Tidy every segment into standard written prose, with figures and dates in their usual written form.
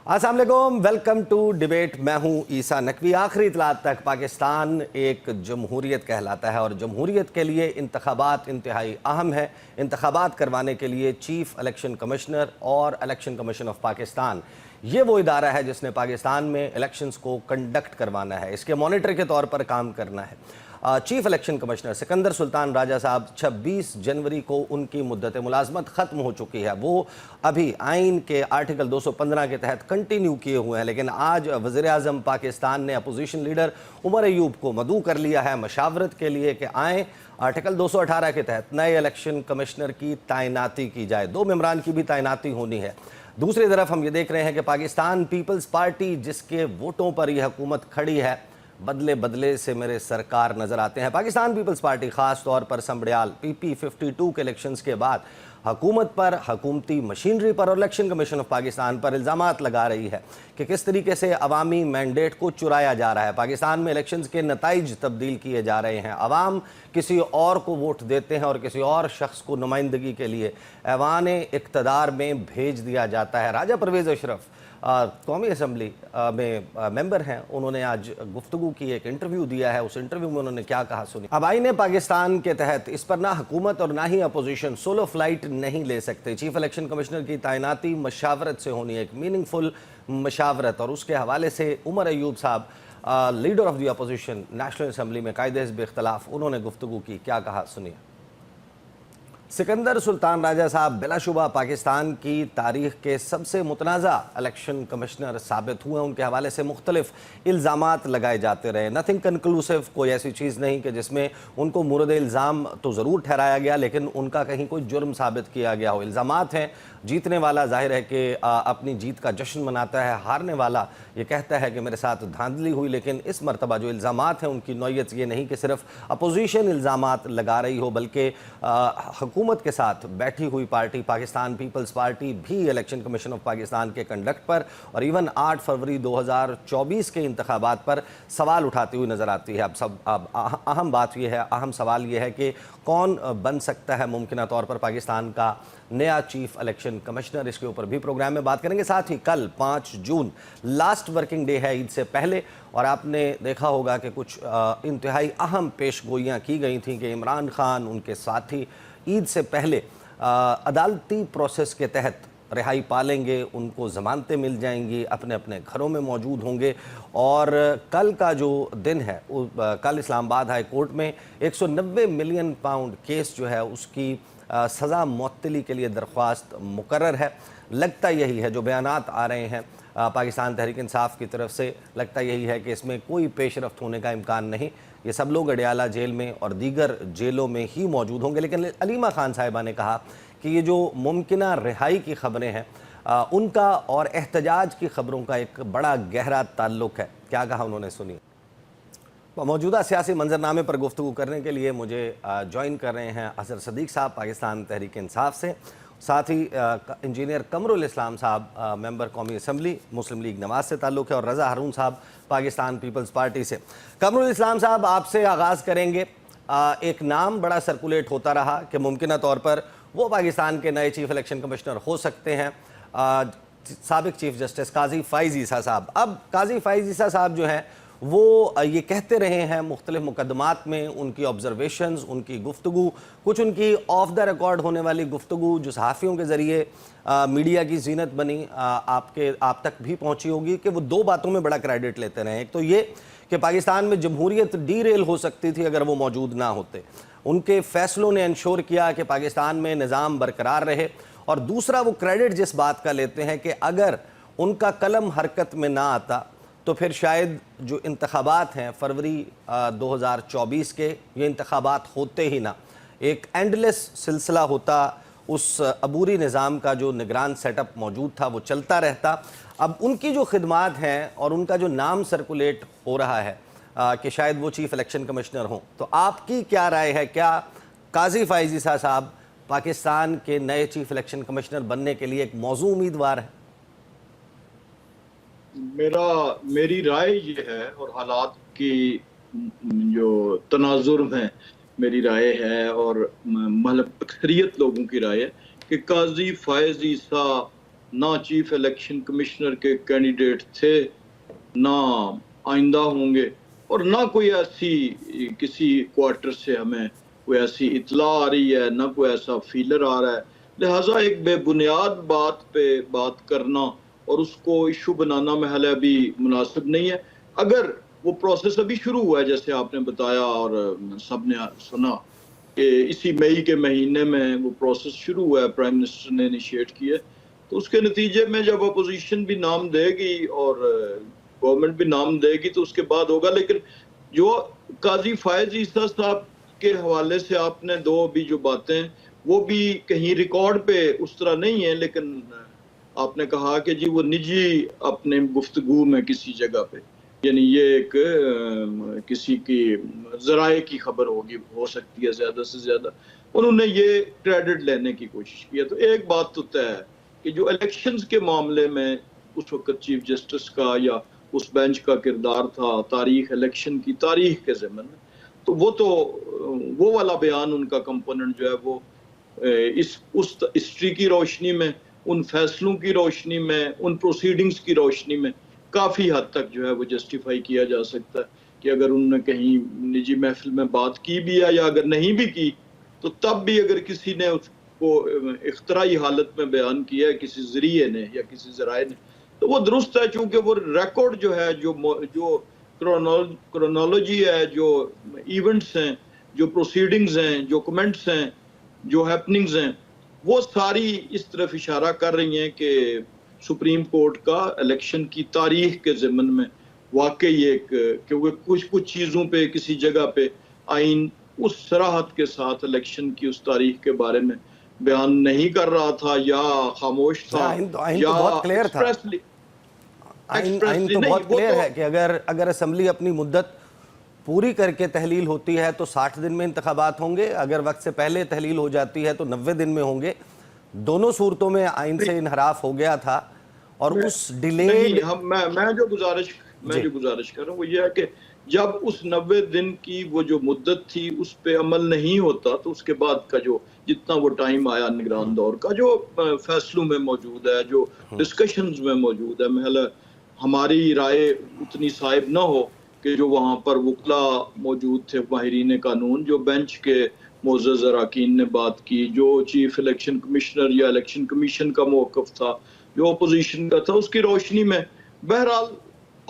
अस्सलाम वालेकुम, welcome to debate. मैं हूं ईसा नकवी। आखिरी इतलात तक पाकिस्तान एक जमहूरियत कहलाता है और जमहूरियत के लिए इंतखाबात इंतहाई अहम है। इंतखाबात करवाने के लिए चीफ इलेक्शन कमिश्नर और इलेक्शन कमीशन ऑफ पाकिस्तान, ये वो इदारा है जिसने पाकिस्तान में इलेक्शंस को कंडक्ट करवाना है, इसके मॉनिटर के तौर पर काम करना है। Chief election commissioner Sikandar Sultan Raja साहब 26 जनवरी को उनकी मुद्दत मुलाजमत ख़त्म हो चुकी है। वो अभी आइन के आर्टिकल 215 के तहत कंटिन्यू किए हुए हैं, लेकिन आज वज़ीर आज़म पाकिस्तान ने अपोजिशन लीडर उमर अयूब को मदऊ कर लिया है मशावरत के लिए कि आएँ आर्टिकल 218 के तहत नए इलेक्शन कमिश्नर की तैनाती की जाए। 2 मेंबरान की भी तैनाती होनी है। दूसरी तरफ हम ये देख रहे हैं कि पाकिस्तान पीपल्स पार्टी, जिसके वोटों पर यह हुकूमत खड़ी है, बदले बदले से मेरे सरकार नज़र आते हैं। पाकिस्तान पीपल्स पार्टी ख़ास तौर पर संबड़ियाल PP52 के इलेक्शंस के बाद हुकूमत पर, हुकूमती मशीनरी पर और इलेक्शन कमीशन ऑफ पाकिस्तान पर इल्ज़ामात लगा रही है कि किस तरीके से अवामी मैंडेट को चुराया जा रहा है। पाकिस्तान में इलेक्शंस के नताइज तब्दील किए जा रहे हैं। अवाम किसी और को वोट देते हैं और किसी और शख्स को नुमाइंदगी के लिए ऐवान इक़्तिदार में भेज दिया जाता है। राजा परवेज़ अशरफ कौमी असम्बली में मेंबर हैं, उन्होंने आज गुफ्तगू की, एक इंटरव्यू दिया है। उस इंटरव्यू में उन्होंने क्या कहा सुनी। अब आईने पाकिस्तान के तहत इस पर ना हुकूमत और ना ही अपोजिशन सोलो फ्लाइट नहीं ले सकते। चीफ इलेक्शन कमिश्नर की तैनाती मशावरत से होनी है, एक मीनिंगफुल मशावरत। और उसके हवाले से उमर अयूब साहब, leader of the opposition national assembly में कायदे हिज़्ब इख्तिलाफ, उन्होंने गुफ्तगू की, क्या कहा सुनिए। सिकंदर सुल्तान राजा साहब बिलाशुबा पाकिस्तान की तारीख के सबसे मुतनाज़ा इलेक्शन कमिश्नर साबित हुए। उनके हवाले से मुख्तलिफ इल्ज़ामात लगाए जाते रहे। नथिंग कंक्लूसिव, कोई ऐसी चीज़ नहीं कि जिसमें उनको मुर्द इल्ज़ाम तो ज़रूर ठहराया गया लेकिन उनका कहीं कोई जुर्म साबित किया गया हो। इल्ज़ामात हैं, जीतने वाला जाहिर है कि अपनी जीत का जश्न मनाता है, हारने वाला ये कहता है कि मेरे साथ धांधली हुई। लेकिन इस मरतबा जो इल्ज़ामात हैं उनकी नौयत ये नहीं कि सिर्फ अपोजिशन इल्ज़ामात लगा रही हो, बल्कि हुकूमत के साथ बैठी हुई पार्टी पाकिस्तान पीपल्स पार्टी भी इलेक्शन कमीशन ऑफ पाकिस्तान के कंडक्ट पर और इवन 8 फरवरी 2024 के इंतखाबात पर सवाल उठाती हुई नज़र आती है। अब अहम बात यह है, अहम सवाल यह है कि कौन बन सकता है मुमकिन तौर पर पाकिस्तान का नया चीफ इलेक्शन कमिश्नर। इसके ऊपर भी प्रोग्राम में बात करेंगे। साथ ही कल 5 जून लास्ट वर्किंग डे है ईद से पहले, और आपने देखा होगा कि कुछ इंतहाई अहम पेशगोइयाँ की गई थी कि इमरान खान, उनके साथी ईद से पहले अदालती प्रोसेस के तहत रिहाई पालेंगे, उनको ज़मानतें मिल जाएंगी, अपने अपने घरों में मौजूद होंगे। और कल का जो दिन है, कल इस्लामाबाद हाई कोर्ट में 190 मिलियन पाउंड केस जो है उसकी सज़ा मुअत्तली के लिए दरख्वास्त मुकर्रर है। लगता यही है, जो बयानात आ रहे हैं पाकिस्तान तहरीक इंसाफ की तरफ से, लगता यही है कि इसमें कोई पेशरफ्त होने का इम्कान नहीं। ये सब लोग अडयाला जेल में और दीगर जेलों में ही मौजूद होंगे। लेकिन अलीमा खान साहिबा ने कहा कि ये जो मुमकिना रिहाई की ख़बरें हैं उनका और एहतजाज की ख़बरों का एक बड़ा गहरा ताल्लुक़ है। क्या कहा उन्होंने, सुनिए। मौजूदा सियासी मंजरनामे पर गुफ्तगू करने के लिए मुझे ज्वाइन कर रहे हैं अजहर सदीक साहब पाकिस्तान तहरीक इंसाफ से, साथ ही इंजीनियर कमरुल इस्लाम साहब मेंबर कौमी असम्बली मुस्लिम लीग नवाज से ताल्लुक़ है, और रज़ा हारून साहब पाकिस्तान पीपल्स पार्टी से। कमरुल इस्लाम साहब, आपसे आगाज़ करेंगे। एक नाम बड़ा सर्कुलेट होता रहा कि मुमकिन तौर पर वो पाकिस्तान के नए चीफ इलेक्शन कमिश्नर हो सकते हैं, साबिक चीफ जस्टिस काजी फ़ाइज़ ईसा साहब। अब काजी फ़ाइज़ ईसा साहब जो हैं वो ये कहते रहे हैं मुख्तलिफ मुकदमात में, उनकी ऑब्जर्वेशंस, उनकी गुफ्तगू, कुछ उनकी ऑफ द रिकॉर्ड होने वाली गुफ्तगू जो सहाफ़ियों के ज़रिए मीडिया की जीनत बनी, आप तक भी पहुंची होगी, कि वो 2 बातों में बड़ा क्रेडिट लेते रहे। एक तो ये कि पाकिस्तान में जमहूरियत डीरेल हो सकती थी अगर वो मौजूद ना होते, उनके फ़ैसलों ने इंश्योर किया कि पाकिस्तान में निज़ाम बरकरार रहे। और दूसरा, वो क्रेडिट जिस बात का लेते हैं कि अगर उनका कलम हरकत में ना आता तो फिर शायद जो इंतखाबात हैं फरवरी 2024 के, ये इंतखाबात होते ही ना, एक एंडलेस सिलसिला होता, उस अबूरी निज़ाम का जो निगरान सेटअप मौजूद था वो चलता रहता। अब उनकी जो खिदमात हैं और उनका जो नाम सर्कुलेट हो रहा है कि शायद वो चीफ़ इलेक्शन कमिश्नर हों, तो आपकी क्या राय है? क्या काजी फ़ाइज़ ईसा साहब पाकिस्तान के नए चीफ इलेक्शन कमिश्नर बनने के लिए एक मौजू उम्मीदवार है? मेरी राय ये है, और हालात की जो तनाजुर में मेरी राय है और मतलब अक्सरियत लोगों की राय है कि काजी फ़ाइज़ ईसा ना चीफ इलेक्शन कमिश्नर के कैंडिडेट थे, ना आइंदा होंगे, और ना कोई ऐसी किसी क्वार्टर से हमें कोई ऐसी इतला आ रही है, ना कोई ऐसा फीलर आ रहा है। लिहाजा एक बेबुनियाद बात पे बात करना और उसको इशू बनाना महल अभी मुनासिब नहीं है। अगर वो प्रोसेस अभी शुरू हुआ है जैसे आपने बताया और सबने सुना कि इसी मई के महीने में वो प्रोसेस शुरू हुआ है, प्राइम मिनिस्टर ने इनिशिएट किया, तो उसके नतीजे में जब अपोजिशन भी नाम देगी और गवर्नमेंट भी नाम देगी तो उसके बाद होगा। लेकिन जो काजी फायज ईसा साहब के हवाले से आपने दो अभी जो बातें, वो भी कहीं रिकॉर्ड पे उस तरह नहीं है, लेकिन आपने कहा कि जी वो निजी अपने गुफ्तगू में किसी जगह पे, यानी ये एक किसी की जराए की खबर होगी, हो सकती है ज्यादा से ज्यादा, उन्होंने ये क्रेडिट लेने की कोशिश की है। तो एक बात तो तय है कि जो इलेक्शंस के मामले में उस वक्त चीफ जस्टिस का या उस बेंच का किरदार था तारीख इलेक्शन की तारीख के ज़मन में, तो वो वाला बयान उनका कंपोनेंट जो है वो इस उस हिस्ट्री की रोशनी में, उन फैसलों की रोशनी में, उन प्रोसीडिंग्स की रोशनी में काफ़ी हद तक जो है वो जस्टिफाई किया जा सकता है कि अगर उन्होंने कहीं निजी महफिल में बात की भी है या अगर नहीं भी की, तो तब भी अगर किसी ने उसको इख्तराई हालत में बयान किया है किसी जरिए ने या किसी जराए ने, तो वो दुरुस्त है, चूंकि वो रिकॉर्ड जो है, जो क्रोनोलॉजी है, जो इवेंट्स हैं, जो प्रोसीडिंग्स हैं, जो कमेंट्स हैं, जो हैपनिंग्स हैं, वो सारी इस तरफ इशारा कर रही हैं कि सुप्रीम कोर्ट का इलेक्शन की तारीख के ज़मन में वाकई एक, क्योंकि कुछ चीज़ों पे किसी जगह पे आइन उस सराहत के साथ इलेक्शन की उस तारीख के बारे में बयान नहीं कर रहा था या खामोश था, आइन तो या बहुत क्लियर था। आइन तो बहुत क्लियर है कि अगर असेंबली अपनी मुद्दत पूरी करके तहलील होती है तो 60 दिन में इंतखाबात होंगे, अगर वक्त से पहले तहलील हो जाती है तो 90 दिन में होंगे। दोनों सूरतों में आइन से इनहराफ हो गया था और उस डिले मैं जो गुजारिश कर रहा हूँ वो ये है कि जब उस 90 दिन की वो जो मुद्दत थी उस पे अमल नहीं होता तो उसके बाद का जो जितना वो टाइम आया निगरान दौर का, जो फैसलों में मौजूद है, जो डिस्कशंस में मौजूद है, महल हमारी राय उतनी साहिब ना हो कि जो वहाँ पर वकला मौजूद थे, माहिरीन कानून, जो बेंच के मोअज़्ज़ज़ अरकान ने बात की, जो चीफ इलेक्शन कमिश्नर या इलेक्शन कमीशन का मौक़िफ़ था, जो अपोजिशन का था, उसकी रोशनी में बहरहाल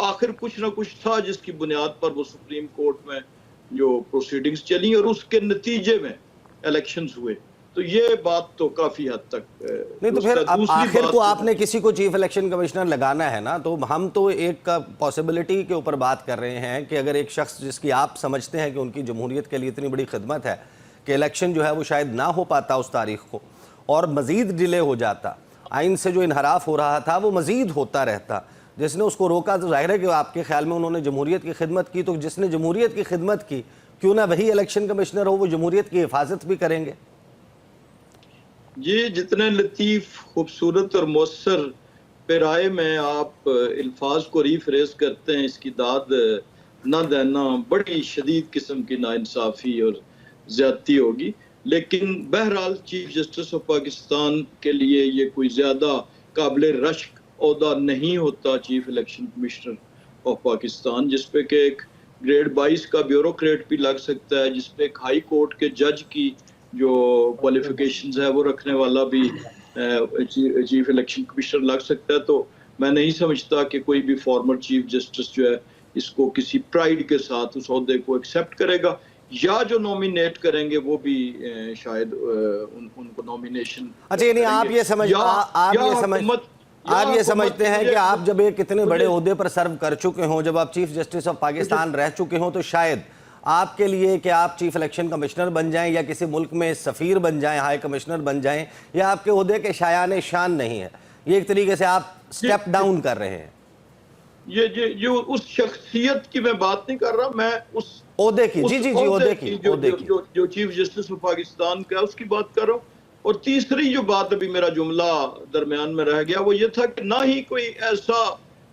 आखिर कुछ ना कुछ था जिसकी बुनियाद पर वो सुप्रीम कोर्ट में जो प्रोसीडिंग्स चली और उसके नतीजे में इलेक्शंस हुए। तो ये बात तो काफी हद तक नहीं, तो फिर अब आखिर को आपने किसी को चीफ इलेक्शन कमिश्नर लगाना है ना, तो हम तो एक पॉसिबिलिटी के ऊपर बात कर रहे हैं कि अगर एक शख्स जिसकी आप समझते हैं कि उनकी जमहूरियत के लिए इतनी बड़ी खिदमत है कि इलेक्शन जो है वो शायद ना हो पाता उस तारीख को और मज़ीद डिले हो जाता, आइन से जो इनहराफ हो रहा था वो मज़ीद होता रहता, जिसने उसको रोका तो जाहिर है कि आपके ख्याल में उन्होंने जमहूरियत की खिदमत की, तो जिसने जमहूरियत की खिदमत की क्यों ना वही इलेक्शन कमिश्नर हो, वो जमहूरियत की हिफाजत भी करेंगे। ये जितने लतीफ़, खूबसूरत और मौसर पैराए में आप अल्फाज को रीफ्रेज करते हैं, इसकी दाद न देना बड़ी शदीद किस्म की नाइंसाफ़ी और ज़्यादती होगी। लेकिन बहरहाल चीफ जस्टिस ऑफ पाकिस्तान के लिए ये कोई ज़्यादा काबिल रश्क ओहदा नहीं होता chief election commissioner of Pakistan, जिस पे कि एक ग्रेड 22 का ब्यूरोक्रेट भी लग सकता है, जिस पे एक हाई कोर्ट के जज की जो क्वालिफिकेशंस है वो रखने वाला भी चीफ इलेक्शन कमिश्नर लग सकता है। तो मैं नहीं समझता कि कोई भी फॉर्मर चीफ जस्टिस जो है इसको किसी प्राइड के साथ उस ओहदे को एक्सेप्ट करेगा, या जो नॉमिनेट करेंगे वो भी शायद उनको नॉमिनेशन। अच्छा, यानी आप ये समझते हैं कि आप जब एक इतने बड़े ओहदे पर सर्व कर चुके हों, जब आप चीफ जस्टिस ऑफ पाकिस्तान रह चुके हों, तो शायद आपके लिए कि आप चीफ इलेक्शन कमिश्नर बन जाएं या किसी मुल्क में सफ़ीर बन जाएं, हाई कमिश्नर बन जाएं, या आपके ओहदे के शायान शान नहीं है, ये एक तरीके से आप स्टेप डाउन कर रहे हैं। ये उस शख्सियत की मैं बात नहीं कर रहा, मैं उस ओहदे की ओहदे की जो चीफ जस्टिस ऑफ पाकिस्तान का उसकी बात कर रहा हूँ। और तीसरी जो बात अभी मेरा जुमला दरमियान में रह गया वो ये था कि ना ही कोई ऐसा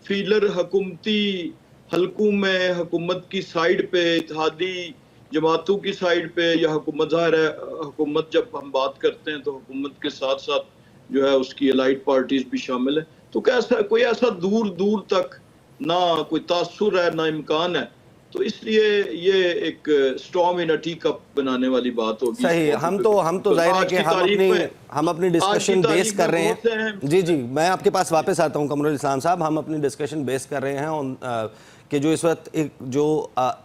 फीलर हुकूमती हलकों में हुकूमत की साइड पे, इत्तेहादी जमातों की साइड पे, या हुकूमत, ज़ाहिर है हुकूमत जब हम बात करते हैं तो हुकूमत के साथ साथ जो है उसकी एलाइड पार्टीज भी शामिल है। तो कैसा कोई ऐसा दूर दूर तक ना कोई तासुर है ना इम्कान है। तो इसलिए ये एक स्टॉर्म इन अ टी कप बनाने वाली बात होगी इस सही। मौके पे। हम तो जाहिर है आज कि की तारीख में, हम अपनी आज की डिस्कशन बेस तारीख कर में रहे बहुत से हैं। जी जी, मैं आपके पास वापस आता हूं कमरुल इस्लाम साहब। हम अपनी डिस्कशन बेस कर रहे हैं कि जो इस वक्त एक जो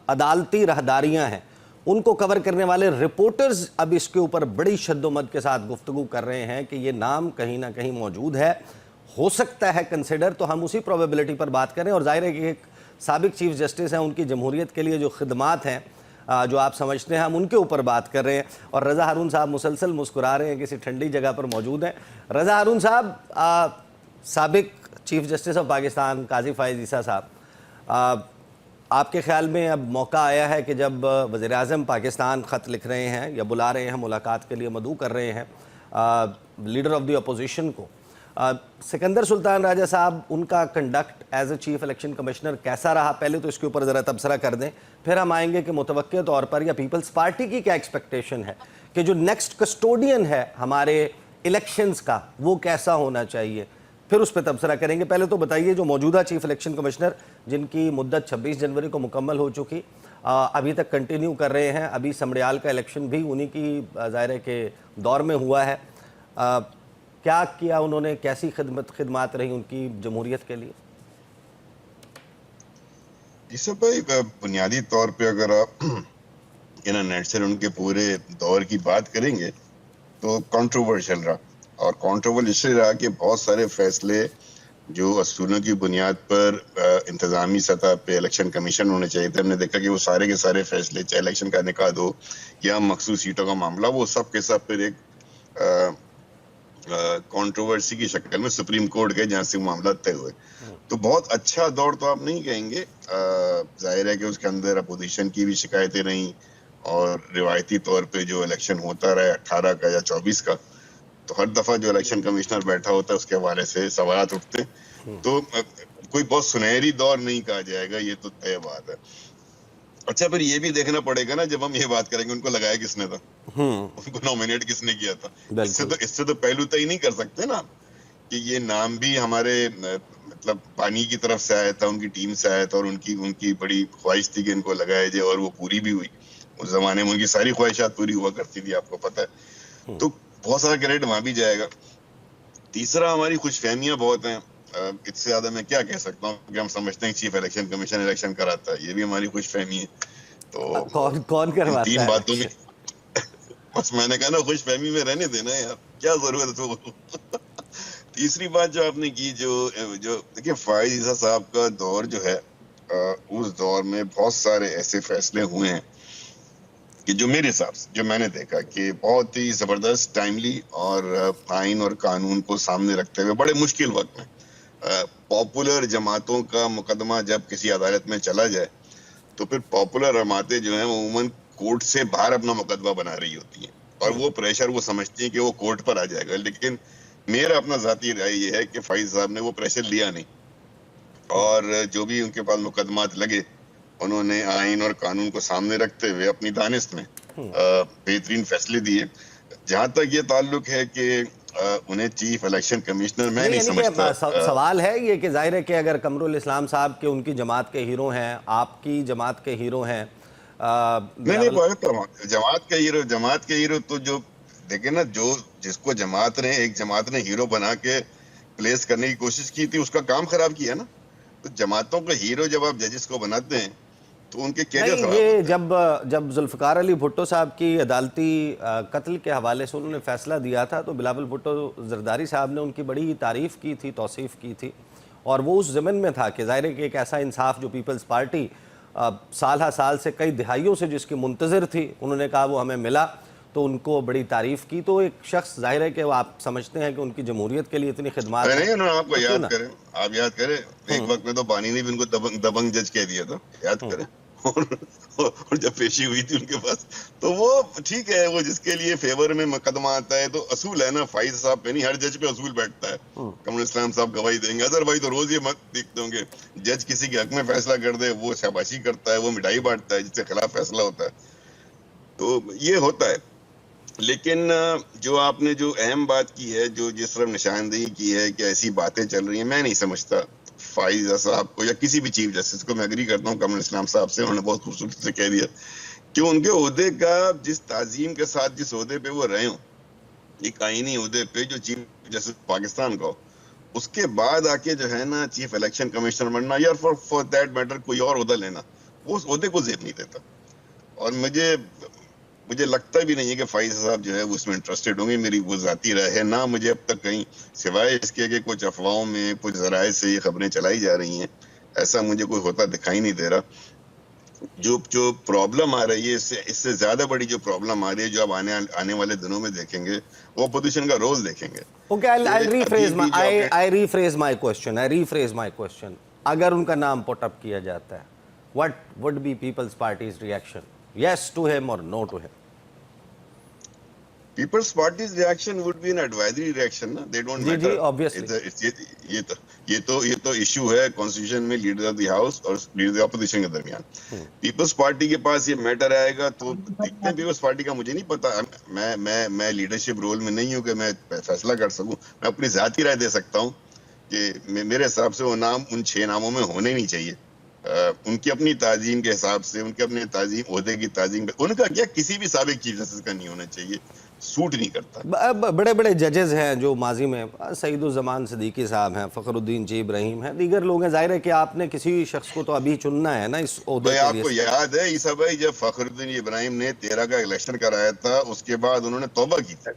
अदालती राहदारियां हैं उनको कवर करने वाले रिपोर्टर्स अब इसके ऊपर बड़ी शद्दोमद के साथ गुफ्तगू कर रहे हैं कि ये नाम कहीं ना कहीं मौजूद है, हो सकता है कंसिडर। तो हम उसी प्रोबेबिलिटी पर बात करें, और जाहिर है कि एक साबिक चीफ जस्टिस हैं, उनकी जमहूरियत के लिए जो खिदमात हैं जो आप समझते हैं, हम उनके ऊपर बात कर रहे हैं। और रज़ा हारून साहब मुसलसल मुस्कुरा रहे हैं, किसी ठंडी जगह पर मौजूद हैं। रज़ा हारून साहब, साबिक चीफ जस्टिस ऑफ पाकिस्तान काजी फ़ाइज़ ईसा साहब, आपके ख्याल में अब मौका आया है कि जब वज़ीर आज़म पाकिस्तान ख़त लिख रहे हैं या बुला रहे हैं, मुलाकात के लिए मदऊ कर रहे हैं लीडर ऑफ द अपोजिशन को, सिकंदर सुल्तान राजा साहब, उनका conduct as a chief election commissioner कैसा रहा? पहले तो इसके ऊपर ज़रा तबसरा कर दें, फिर हम आएंगे कि मुतवक्के तौर पर या पीपल्स पार्टी की क्या एक्सपेक्टेशन है कि जो नेक्स्ट कस्टोडियन है हमारे इलेक्शंस का वो कैसा होना चाहिए, फिर उस पर तबसरा करेंगे। पहले तो बताइए, जो मौजूदा चीफ इलेक्शन कमिश्नर जिनकी मुद्दत 26 जनवरी को मुकम्मल हो चुकी, अभी तक कंटिन्यू कर रहे हैं, अभी समड़ियाल का इलेक्शन भी उन्हीं की ज़ाहिर के दौर में हुआ है, क्या किया उन्होंने, कैसी खिदमत रही उनकी जमहूरियत के लिए? इससे भाई बुनियादी तौर पे अगर आप इन नेट से उनके पूरे दौर की बात करेंगे तो कंट्रोवर्शियल रहा, और कंट्रोवर्शियल इसलिए रहा कि बहुत सारे फैसले जो असूलों की बुनियाद पर इंतजामी सतह पे इलेक्शन कमीशन होने चाहिए थे, हमने देखा कि वो सारे के सारे फैसले, चाहे इलेक्शन का इनेकाद हो या मखसूस सीटों का मामला, वो सब के सब फिर एक कंट्रोवर्सी की शक्ल में सुप्रीम कोर्ट गए, जहां से मामला तय हुए। तो बहुत अच्छा दौर तो आप नहीं कहेंगे, जाहिर है कि उसके अंदर अपोजिशन की भी शिकायतें रहीं, और रिवायती तौर पे जो इलेक्शन होता रहा 18 का या 24 का, तो हर दफा जो इलेक्शन कमिश्नर बैठा होता है उसके हवाले से सवाल उठते हैं। तो कोई बहुत सुनहरी दौर नहीं कहा जाएगा, ये तो तय बात है। अच्छा, फिर ये भी देखना पड़ेगा ना, जब हम ये बात करेंगे उनको लगाया किसने था, उनको नॉमिनेट किसने किया था। इससे तो पहलू तय नहीं कर सकते ना कि ये नाम भी हमारे मतलब पानी की तरफ से आया था, उनकी टीम से आया था, और उनकी बड़ी ख्वाहिश थी कि इनको लगाया जाए, और वो पूरी भी हुई। उस जमाने में उनकी सारी ख्वाहिशात पूरी हुआ करती थी, आपको पता है। तो बहुत सारा क्रेडिट वहां भी जाएगा। तीसरा, हमारी खुशफहमियां बहुत हैं, इससे ज्यादा मैं क्या कह सकता हूँ कि हम समझते हैं चीफ इलेक्शन कमीशन इलेक्शन कराता है, ये भी हमारी खुशफहमी है। तो कौन करवाता है? तीन बातों में बस मैंने कहा ना, खुशफहमी में रहने देना यार, क्या जरूरत है तो तीसरी बात जो आपने की, जो देखिए फ़ाइज़ ईसा साहब का दौर जो है, उस दौर में बहुत सारे ऐसे फैसले हुए हैं कि जो मेरे हिसाब से, जो मैंने देखा कि बहुत ही जबरदस्त, टाइमली और आइन और कानून को सामने रखते हुए बड़े मुश्किल वक्त में पॉपुलर जमातों का मुकदमा जब किसी अदालत में चला जाए, तो फिर पॉपुलर जमातें जो हैं वो उमूमन कोर्ट से बाहर अपना मुकदमा बना रही होती हैं, और वो प्रेशर वो समझती हैं कि वो कोर्ट पर आ जाएगा। लेकिन मेरा अपना जाती राय ये है कि फ़ाइज़ साहब ने वो प्रेशर लिया नहीं, और जो भी उनके पास मुकदमात लगे, उन्होंने आइन और कानून को सामने रखते हुए अपनी दानिश में बेहतरीन फैसले दिए। जहां तक ये ताल्लुक है कि उन्हें चीफ इलेक्शन कमिश्नर, मैं नहीं समझता। सवाल है ये कि जाहिर है कि अगर कमरुल इस्लाम साहब के उनकी जमात के हीरो हैं, आपकी जमात के हीरो हैं, नहीं, जमात के हीरो तो जो देखे ना, जो जिसको एक जमात ने हीरो बना के प्लेस करने की कोशिश की थी, उसका काम खराब किया ना। तो जमातों का हीरो जब आप जजेस को बनाते हैं तो उनके कैरियर खराब ये जब जुल्फ़िकार अली भुट्टो साहब की अदालती कत्ल के हवाले से उन्होंने फैसला दिया था, तो बिलावल भुट्टो जरदारी साहब ने उनकी बड़ी तारीफ़ की थी, तौसीफ़ की थी, और वो उस ज़मीन में था कि ज़ाहिर है कि एक ऐसा इंसाफ जो पीपल्स पार्टी साल हा साल से कई दिहाइयों से जिसकी मुंतज़िर थी, उन्होंने कहा वो हमें मिला, तो उनको बड़ी तारीफ़ की। तो एक शख्स जाहिर है कि आप समझते हैं कि उनकी जमहूरियत के लिए इतनी खिदमत नहीं, उन्होंने आपको याद करें, आप याद करें, एक वक्त में तो बानी ने भी उनको दबंग जज कह दिया था, याद करें। और जब पेशी हुई थी उनके पास, तो वो ठीक है, वो जिसके लिए फेवर में मुकदमा आता है, तो असूल है ना, फ़ाइज़ साहब पे नहीं, हर जज पे असूल बैठता है। कमरुल इस्लाम साहब गवाही देंगे, अजहर भाई तो रोज ये मत देखते होंगे, जज किसी के हक में फैसला कर दे, वो शाबाशी करता है, वो मिठाई बांटता है जिसके खिलाफ फैसला होता है। तो ये होता है। लेकिन जो आपने जो अहम बात की है, जो जिस तरफ निशानदेही की है कि ऐसी बातें चल रही हैं, मैं नहीं समझता फाइज साहब को या किसी भी चीफ जस्टिस को। मैं एग्री करता हूँ कमल इस्लाम साहब से, उन्होंने बहुत खूबसूरती से कह दिया कि उनके ओहदे का जिस ताजीम के साथ जिस ओहदे पे वो रहे हो, एक आईनी ओहदे पे जो चीफ जस्टिस पाकिस्तान का हो, उसके बाद आके जो है ना चीफ इलेक्शन कमिश्नर बनना या फॉर दैट मैटर कोई और ओहदा लेना, वो उस ओहदे को जेब नहीं देता। और मुझे लगता भी नहीं है कि फाइज साहब जो है वो उसमें इंटरेस्टेड होंगे। मेरी वो जाती राय है। ना मुझे अब तक कहीं सिवाय इसके कि कुछ अफवाहों में कुछ जराए से ये खबरें चलाई जा रही हैं, ऐसा मुझे कोई होता दिखाई नहीं दे रहा। जो प्रॉब्लम आ रही है, इससे ज्यादा बड़ी जो प्रॉब्लम आ रही है, जो अब आने वाले दिनों में देखेंगे, वो अपोजिशन का रोल देखेंगे। Okay, I rephrase my question. अगर उनका नाम पुट अप किया जाता है, what would be People's Party's reaction? Yes to him or no to him? People's Party's reaction would be an advisory reaction, ना? They don't matter. Ji, obviously. ये तो issue है कॉन्स्टिट्यूशन में लीडर ऑफ द हाउस और leader of opposition के दरमियान। Peoples party के पास ये मैटर आएगा तो देखते हैं। पीपल्स पार्टी का मुझे नहीं पता, मैं लीडरशिप रोल में नहीं हूँ कि मैं फैसला कर सकूं। मैं अपनी जाती राय दे सकता हूँ कि मेरे हिसाब से वो नाम उन 6 नामों में होने ही नहीं चाहिए। उनकी अपनी ताजीम के हिसाब से, उनके अपने ताजीम ओहदे की ताजीम पे, उनका क्या किसी भी साबिक चीफ जस्टिस का नहीं होना चाहिए, सूट नहीं करता। बड़े बड़े जजेस हैं जो माजी में, सईदुज़्ज़मान सिद्दीकी साहब हैं, फ़खरुद्दीन जी इब्राहिम हैं, दीगर लोग हैं। जाहिर है कि आपने किसी शख्स को तो अभी चुनना है ना इस ओहदे के लिए। आपको याद है ईसा भाई, जब फ़खरुद्दीन इब्राहिम ने 13 का इलेक्शन कराया था, उसके बाद उन्होंने तौबा की थी।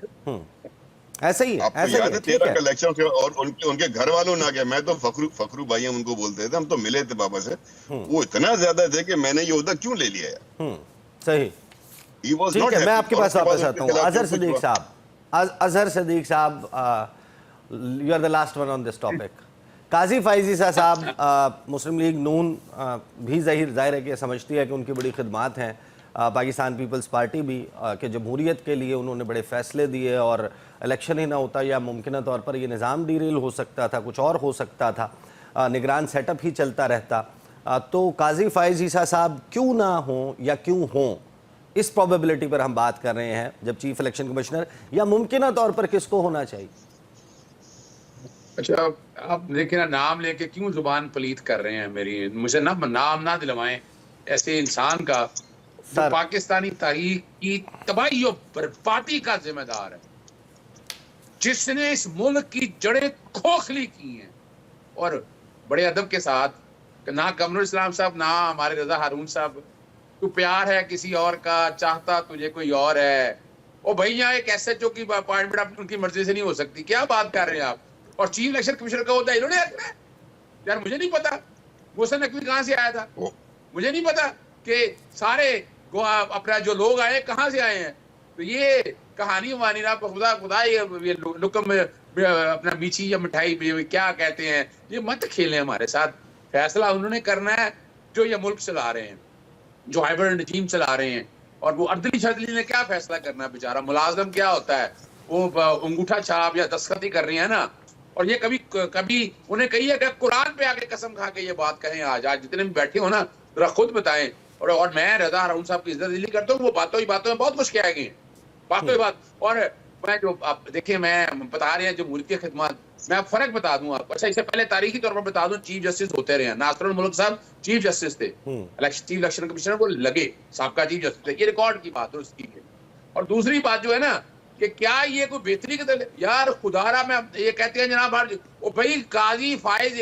ऐसा ही है, आपको याद है 13 का इलेक्शन, और उनके घर वालों ना गया। मैं तो फखरू भाई हम उनको बोलते थे, हम तो मिले थे बाबा से। वो इतना ज्यादा थे कि मैंने ये ओहदा क्यों ले लिया यार। सही, ठीक है। मैं आपके पास वापस आता हूँ। अजहर सिद्दीक साहब, you are the last one on this topic. Qazi Faiz Isa साहब, मुस्लिम लीग नून भी जाहिर है कि समझती है कि उनकी बड़ी खिदमात हैं। पाकिस्तान पीपल्स पार्टी भी कि जमहूरियत के लिए उन्होंने बड़े फ़ैसले दिए, और इलेक्शन ही ना होता या मुमकिन तौर पर ये निज़ाम डीरेल हो सकता था, कुछ और हो सकता था, निगरान सेटअप ही चलता रहता। तो काजी फाइज ईसा साहब क्यों ना हों या क्यों हों, इस प्रोबेबिलिटी पर हम बात कर रहे हैं जब चीफ इलेक्शन कमिश्नर, या मुमकिन तौर पर किसको होना चाहिए? अच्छा, आप देखिए ना, नाम लेके क्यों जुबान पलीत कर रहे हैं मेरी। मुझे ना नाम ना दिलवाएं ऐसे इंसान का जो पाकिस्तानी तारीख की तबाही और बर्बादी का जिम्मेदार है, जिसने इस मुल्क की जड़ें खोखली की हैं। और बड़े अदब के साथ, ना कमरुल इस्लाम साहब ना हमारे रजा हारून साहब, तू प्यार है किसी और का, चाहता तुझे कोई और है। ओ भैया, एक SHO की अपॉइंटमेंट उनकी मर्जी से नहीं हो सकती, क्या बात कर रहे हैं आप। और चीफ इलेक्शन कमिश्नर का होता है इन्होंने यार, मुझे नहीं पता मोहसिन नकवी कहाँ से आया था, मुझे नहीं पता कि सारे अपना जो लोग आए कहाँ से आए हैं। तो ये कहानी वानी ना खुदा ये लुकम अपना मीठी या मिठाई क्या कहते हैं, ये मत खेलें हमारे साथ। फैसला उन्होंने करना है जो ये मुल्क चला रहे हैं, जो हाइब्रिड रजीम चला रहे हैं। और वो अर्दली शर्दली ने क्या फैसला करना है। बेचारा मुलाजम क्या होता है, वो अंगूठा छाप या दस्तखत ही कर रही है ना। और ये कभी उन्हें कही है कि कुरान पे आके कसम खा के ये बात कहें। आज जितने भी बैठे हो ना, जरा खुद बताएं। और मैं रजा हारून साहब की इज्जत दिली करता हूँ, वो बातों में बहुत कुछ कह गए, बातों ही बात। और मैं जो आप देखिए, मैं बता रहे हैं जमहूरियत की खिदमत, मैं आप फर्क बता दूं आपको। अच्छा, इससे पहले तारीखी तौर पर बता दूं, चीफ जस्टिस होते रहे हैं। नासरुल मुल्क साहब चीफ जस्टिस थे, चीफ इलेक्शन कमिश्नर वो लगे, साहब का चीफ जस्टिस थे। ये रिकॉर्ड की बात है उसकी। और दूसरी बात जो है ना, कि क्या ये कोई बेहतरी के यार खुदारा में ये कहते हैं जनाब वो भाई काजी फाइज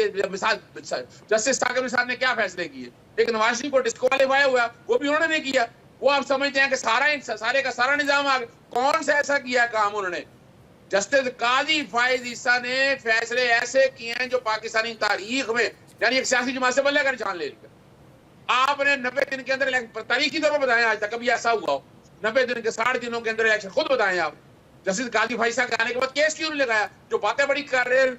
जस्टिस साकिब साहब ने क्या फैसले किए। एक नवाज शरीफ को डिस्क्वालीफाई हुआ, वो भी उन्होंने नहीं किया। वो आप समझते हैं कि सारे का सारा निजाम आ गया। कौन सा ऐसा किया काम उन्होंने? जस्टिस काजी फाइज ईसा ने फैसले ऐसे किए हैं जो पाकिस्तानी तारीख में, यानी एक सियासी जमात से बल्ले कर जान ले लिया। आपने 90 दिन के अंदर तारीखी तौर पर बताया आज तक कभी ऐसा हुआ हो? 90 दिन के 60 दिनों के अंदर इलेक्शन, खुद बताएं आप। जस्टिस काजी फाइज साहब के आने के बाद केस क्यों नहीं लगाया? जो बातें बड़ी कर रहे हैं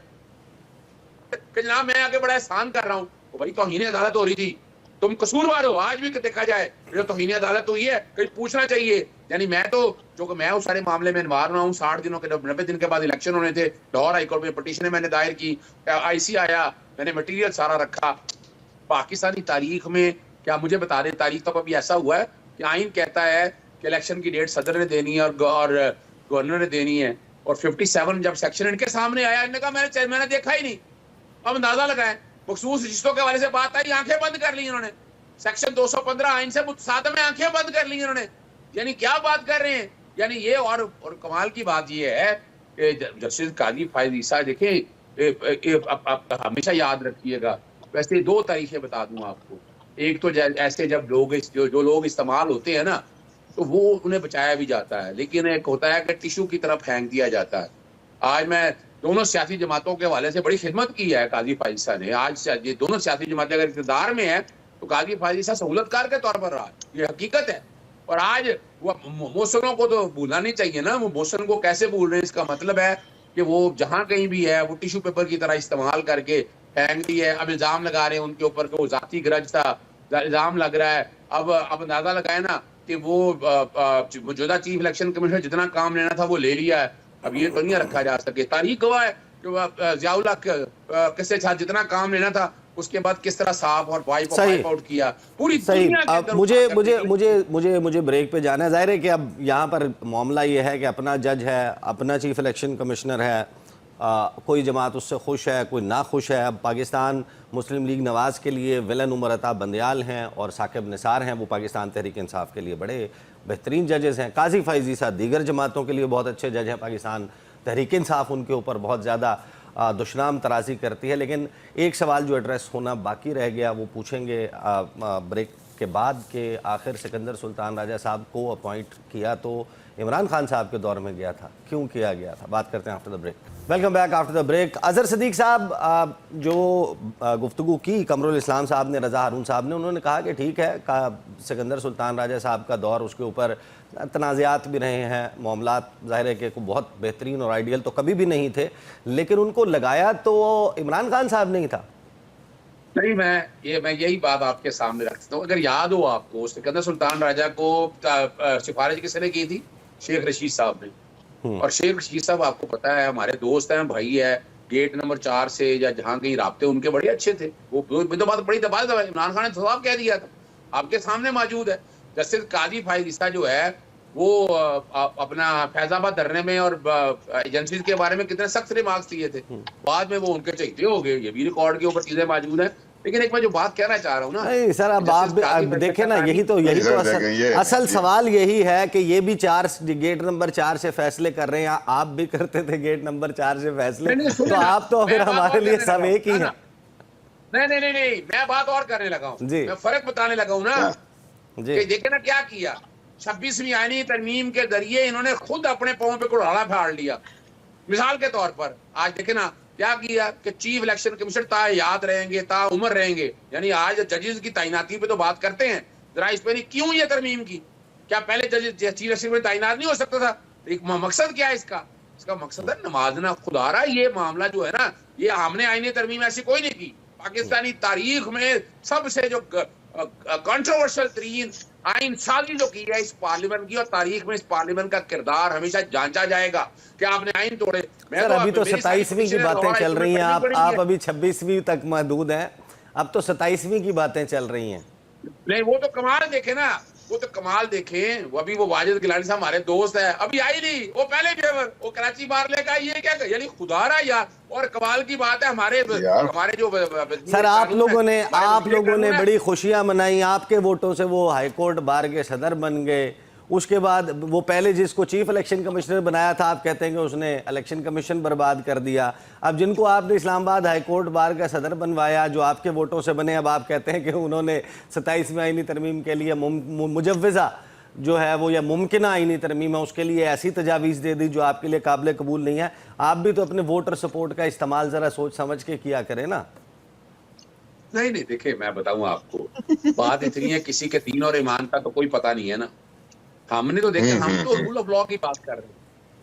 कि जनाब मैं आगे बड़ा एहसान कर रहा हूँ, तो भाई तौहीन अदालत हो रही थी, तुम कसूरवार हो। आज भी देखा जाए जो तौहीन अदालत हुई है, कहीं पूछना चाहिए। यानी मैं तो जो मैं उस सारे मामले में इन्वॉल्व रहा हूँ। 60 दिनों के 90 दिन के बाद इलेक्शन होने थे, लाहौर हाईकोर्ट में पिटीशन मैंने दायर की, IC आया, मैंने मटीरियल सारा रखा। पाकिस्तानी तारीख में क्या मुझे बता दें, तारीख तो कभी ऐसा हुआ है कि आइन कहता है कि इलेक्शन की डेट सदर ने देनी है और गवर्नर ने देनी है, और 57 जब सेक्शन इनके सामने आया, इन्होंने कहा मैंने देखा ही नहीं। अब अंदाजा लगाएं, मखसूस रिश्तों के हवाले से बात आई, आंखें बंद कर ली इन्होंने, सेक्शन 215 आइन से मुतसाद में आंखें बंद कर ली इन्होंने। यानी क्या बात कर रहे हैं, यानी ये और कमाल की बात ये है कि जस्टिस काजी फायद ईसा, देखिए आप हमेशा याद रखिएगा, वैसे 2 तारीखें बता दूं आपको। एक तो ऐसे जब लोग जो लोग इस्तेमाल होते हैं ना, तो वो उन्हें बचाया भी जाता है, लेकिन एक होता है कि टिश्यू की तरफ फेंक दिया जाता है। आज मैं दोनों सियासी जमातों के हवाले से बड़ी खिदमत की है काजी फायद ईसा ने। आज ये दोनों सियासी जमातें अगर इक़्तिदार में है तो काजी फायद ईसा सहूलतकार के तौर पर रहा, ये हकीकत है। और आज वो मोहसिनों को तो भूलना नहीं चाहिए ना, वो मोहसिन को कैसे भूल रहे हैं, इसका मतलब है कि वो जहां कहीं भी है वो टिश्यू पेपर की तरह इस्तेमाल करके फेंक दी है। अब इल्जाम लगा रहे हैं उनके ऊपर कि वो जाती गरज था, इल्जाम लग रहा है। अब अंदाजा लगाए ना कि वो मौजूदा चीफ इलेक्शन कमीशनर जितना काम लेना था वो ले लिया है। अब ये तो नहीं रखा जा सके, तारीख गवाह है कि ज़ियाउल हक के साथ जितना काम लेना था उसके बाद किस तरह साफ और वाइप आउट किया पूरी दुनिया के अंदर। मुझे ब्रेक पे जाना है। जाहिर है कि अब यहाँ पर मामला ये है कि अपना जज है, अपना चीफ इलेक्शन कमिश्नर है, कोई जमात उससे खुश है, कोई ना खुश है। अब पाकिस्तान मुस्लिम लीग नवाज़ के लिए विलन उमर अताब बंदयाल हैं और साकिब निसार हैं, वो पाकिस्तान तहरीक इंसाफ के लिए बड़े बेहतरीन जजेस हैं। काजी फायद ईसा दीगर जमातों के लिए बहुत अच्छे जज हैं। पाकिस्तान तहरीक इंसाफ उनके ऊपर बहुत ज़्यादा दुश्मन तराजी करती है। लेकिन एक सवाल जो एड्रेस होना बाकी रह गया वो पूछेंगे ब्रेक के बाद के आखिर सिकंदर सुल्तान राजा साहब को अपॉइंट किया तो इमरान खान साहब के दौर में गया था, क्यों किया गया था? बात करते हैं after the break. Welcome back after the break. Azhar Sadiq साहब जो गुफ्तगू की कमरुल इस्लाम साहब ने, रज़ा हारून साहब ने, उन्होंने कहा कि ठीक है सिकंदर सुल्तान राजा साहब का दौर, उसके ऊपर तनाज़ात भी रहे हैं, मामलात ज़ाहिर है कि बहुत बेहतरीन और आइडियल तो कभी भी नहीं थे, लेकिन उनको लगाया तो इमरान खान साहब नहीं था। नहीं, मैं यही बात आपके सामने रखता हूँ। अगर याद हो आपको, सिकंदर सुल्तान राजा को सिफारिश किसने की थी? शेख रशीद साहब ने। और शेख रशीद साहब आपको पता है हमारे दोस्त हैं, भाई है, गेट नंबर 4 से या जहाँ कहीं राब्ते उनके बड़े अच्छे थे। वो तो बात बड़ी दबा दबा इमरान खान ने जवाब कह दिया था, आपके सामने मौजूद है। जस्टिस काजी फायद ईसा जो है वो अपना फैजाबाद धरने में और एजेंसीज के बारे में कितने सख्त रिमार्क्स दिए थे, बाद में वो उनके चहीते हो गए। ये भी रिकॉर्ड के ऊपर चीजें मौजूद है। लेकिन एक मैं जो बात कहना चाह रहा हूँ ना, नहीं सर, अब आप देखें ना, यही तो असल सवाल यही है कि ये भी गेट नंबर 4 से फैसले कर रहे हैं, आप भी करते थे गेट नंबर 4 से फैसले, तो आप तो फिर हमारे लिए सब एक ही है। नहीं, मैं बात और करने लगा हूँ, मैं फर्क बताने लगा हूँ ना जी। देखे ना क्या किया, 26वीं आईनी तरमीम के जरिए इन्होंने खुद अपने पांव पे कुल्हाड़ा फाड़ लिया। मिसाल के तौर पर आज देखे ना क्या किया कि चीफ इलेक्शन कमीशनर तायात रहेंगे, ताउम्र रहेंगे। यानी आज जजेस की तैनाती पे तो बात करते हैं, जरा इस पे नहीं क्यों ये तरमीम की? क्या पहले जजेस चीफ इलेक्शन में तैनात नहीं हो सकता था? एक मकसद क्या है इसका? इसका मकसद है नमाजना खुदारा। ये मामला जो है ना, ये हमने आईनी तरमीम ऐसी कोई नहीं की। पाकिस्तानी तारीख में सबसे जो कंट्रोवर्शियल तरीन आइन साजी जो की है इस पार्लियामेंट की, और तारीख में इस पार्लियामेंट का किरदार हमेशा जांचा जाएगा कि आपने आइन तोड़े। सर अभी तो 27वीं की बातें चल रही हैं, आप अभी 26वीं तक महदूद हैं, अब तो 27वीं की बातें चल रही हैं। नहीं, वो तो कमाल देखे ना, वो तो कमाल देखें। वो अभी वो वाजिद गिलानी साहब हमारे दोस्त है, अभी आई नहीं, वो पहले फेवर वो कराची बाहर लेकर आई है। क्या यानी खुदारा यार। और कमाल की बात है हमारे जो सर आप लोगों ने बड़ी खुशियां मनाई, आपके वोटों से वो हाईकोर्ट बार के सदर बन गए। उसके बाद वो पहले जिसको चीफ इलेक्शन कमिश्नर बनाया था, आप कहते हैं कि उसने इलेक्शन कमीशन बर्बाद कर दिया। अब जिनको आपने इस्लामाबाद हाईकोर्ट बार का सदर बनवाया, जो आपके वोटों से बने, अब आप कहते हैं कि उन्होंने 27वीं आईनी तरमीम के लिए मुजव्वज़ा जो है वो या मुमकिन आईनी तरमीम है उसके लिए ऐसी तजावीज़ दे दी जो आपके लिए काबिल कबूल नहीं है। आप भी तो अपने वोटर सपोर्ट का इस्तेमाल ज़रा सोच समझ के किया करें ना। नहीं, देखिए मैं बताऊँ आपको, बात इतनी है, किसी के दीन और ईमान का तो कोई पता नहीं है ना। हमने तो देखे, हम तो रूल ऑफ लॉ की बात कर रहे हैं,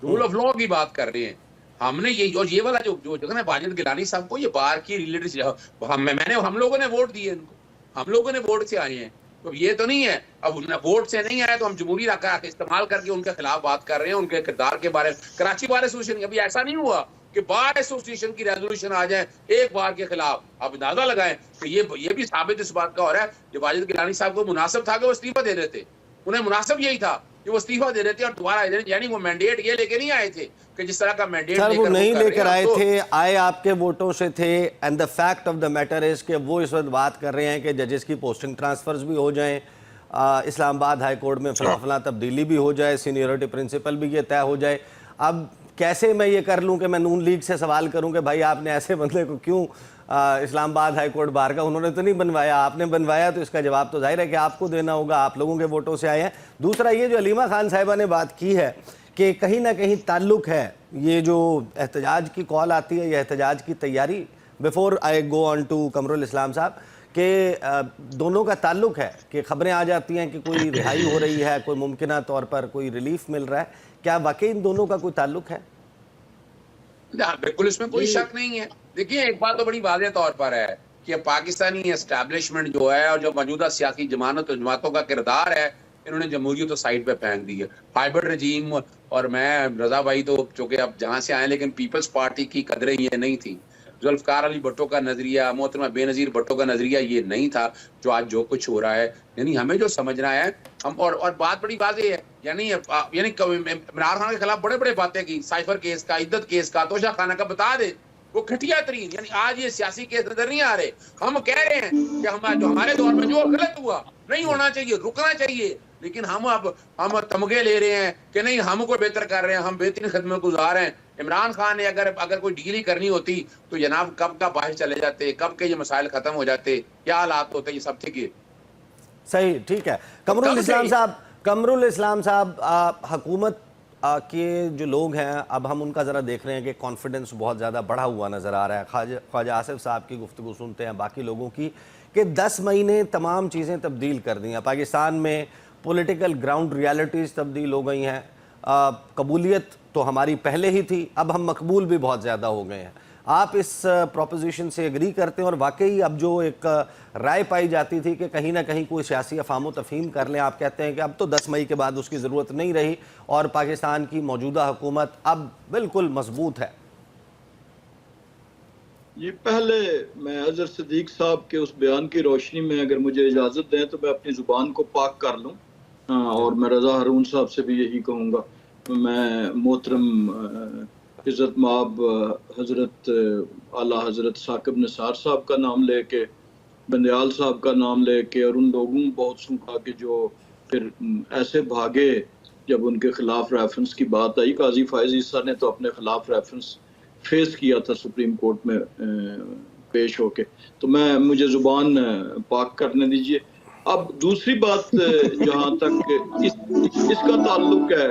रूल ऑफ लॉ की बात कर रहे हैं हमने। ये वाला जो ना वाजिद गिलानी साहब को ये बार की रिलेटेड हम लोगों ने वोट दिए इनको, हम लोगों ने वोट से आए हैं। तो ये तो नहीं है अब वोट से नहीं आए तो हम जमहूरी का इस्तेमाल करके उनके खिलाफ बात कर रहे हैं, उनके किरदार के बारे में। कराची बार एसोसिएशन अभी ऐसा नहीं हुआ कि बार एसोसिएशन की रेजोल्यूशन आ जाए एक बार के खिलाफ। आप अंदाजा लगाएं तो ये भी साबित इस बात का हो रहा है कि वाजिद गिलानी साहब को मुनासिब था कि वो इस्तीफा दे देते। उन्हें मुनासिब यही था कि वो इस्तीफा दे देते और दोबारा, यानी वो मैंडेट ये लेके नहीं आए थे कि जिस तरह का मैंडेट सर वो नहीं लेकर आए तो थे, आए आपके वोटों से थे। And the fact of the matter is कि वो इस वक्त बात कर रहे हैं कि जजेस की पोस्टिंग ट्रांसफर्स भी हो जाएं, इस्लामाबाद हाई कोर्ट में फला तब्दीली भी हो जाए, सीनियरिटी प्रिंसिपल भी ये तय हो जाए। अब कैसे मैं ये कर लूं कि मैं नून लीग से सवाल करूं कि भाई आपने ऐसे बंदे को क्यों इस्लामाबाद हाई कोर्ट बार का, उन्होंने तो नहीं बनवाया, आपने बनवाया, तो इसका जवाब तो जाहिर है कि आपको देना होगा, आप लोगों के वोटों से आए हैं। दूसरा ये जो अलीमा खान साहिबा ने बात की है कि कहीं ना कहीं ताल्लुक है, ये जो एहतजाज की कॉल आती है, ये एहतजाज की तैयारी, before I go on to Qamrul Islam साहब, कि दोनों का ताल्लुक है कि खबरें आ जाती हैं कि कोई रिहाई हो रही है, कोई मुमकिना तौर पर कोई रिलीफ मिल रहा है, क्या वाकई इन दोनों का कोई ताल्लुक है? बिल्कुल, इसमें कोई शक नहीं है। देखिए, एक बात तो बड़ी वाज़ेह तौर पर है कि पाकिस्तानी एस्टैब्लिशमेंट जो है और जो मौजूदा सियासी जमातों का किरदार है, इन्होंने जमहूरियत तो साइड पे फेंक दी है। हाइब्रिड रजीम, और मैं रजा भाई तो चूंकि अब जहां से आए, लेकिन पीपल्स पार्टी की कदरें ये नहीं थी, जुल्फकार अली भट्टो का नजरिया, मोहतरमा बेनजीर भट्टो का नजरिया ये नहीं था जो आज जो कुछ हो रहा है। यानी हमें जो समझना है हम, और बात बड़ी वाज़ेह है, यानी इमरान खान के खिलाफ बड़े बड़े बातें की, साइफर केस का, इद्दत केस का, तोशा खाना का, बता दे वो घटिया तरीन, यानी आज ये सियासी केस नजर नहीं आ रहे। हम कह रहे हैं कि हमारे दौर में जो गलत हुआ नहीं होना चाहिए, रुकना चाहिए, लेकिन हम तमगे ले रहे हैं कि नहीं हम को बेहतर कर रहे हैं, हम बेहतरीन खिदमत गुजार हैं। इमरान खान ने अगर कोई डील ही करनी होती तो जनाब कब का बाहर चले जाते, कब के ये मसाइल खत्म हो जाते, क्या हालात होते, ये सब ठीक है। सही, ठीक है। कमरुल इस्लाम साहब, हुकूमत के जो लोग हैं, अब हम उनका ज़रा देख रहे हैं कि कॉन्फिडेंस बहुत ज़्यादा बढ़ा हुआ नज़र आ रहा है। ख्वाजा आसिफ साहब की गुफ्तगू सुनते हैं, बाकी लोगों की, कि 10 मई ने तमाम चीज़ें तब्दील कर दी हैं। पाकिस्तान में पॉलिटिकल ग्राउंड रियलिटीज़ तब्दील हो गई हैं। कबूलियत तो हमारी पहले ही थी, अब हम मकबूल भी बहुत ज़्यादा हो गए हैं। आप इस प्रोपोजिशन से एग्री करते हैं? और वाकई अब जो एक राय पाई जाती थी कि कहीं ना कहीं कोई सियासी अफाम तफहीम कर लें, आप कहते हैं कि अब तो 10 मई के बाद उसकी ज़रूरत नहीं रही और पाकिस्तान की मौजूदा हुकूमत अब बिल्कुल मजबूत है? ये पहले मैं अजहर सिद्दीक साहब के उस बयान की रोशनी में अगर मुझे इजाज़त दें तो मैं अपनी ज़ुबान को पाक कर लूँ। और मैं रज़ा हारून साहब से भी यही कहूँगा। मैं मोहतरम इज़्ज़त माब हज़रत आला हज़रत साकिब निसार साहब का नाम लेके, बंदयाल साहब का नाम लेके, और उन लोगों बहुत सुनता कि जो फिर ऐसे भागे जब उनके खिलाफ रेफरेंस की बात आई। काजी फायज़ ईसा ने तो अपने खिलाफ रेफरेंस फेस किया था सुप्रीम कोर्ट में पेश होके। तो मुझे ज़ुबान पाक करने दीजिए। अब दूसरी बात जहाँ तक इसका ताल्लुक है,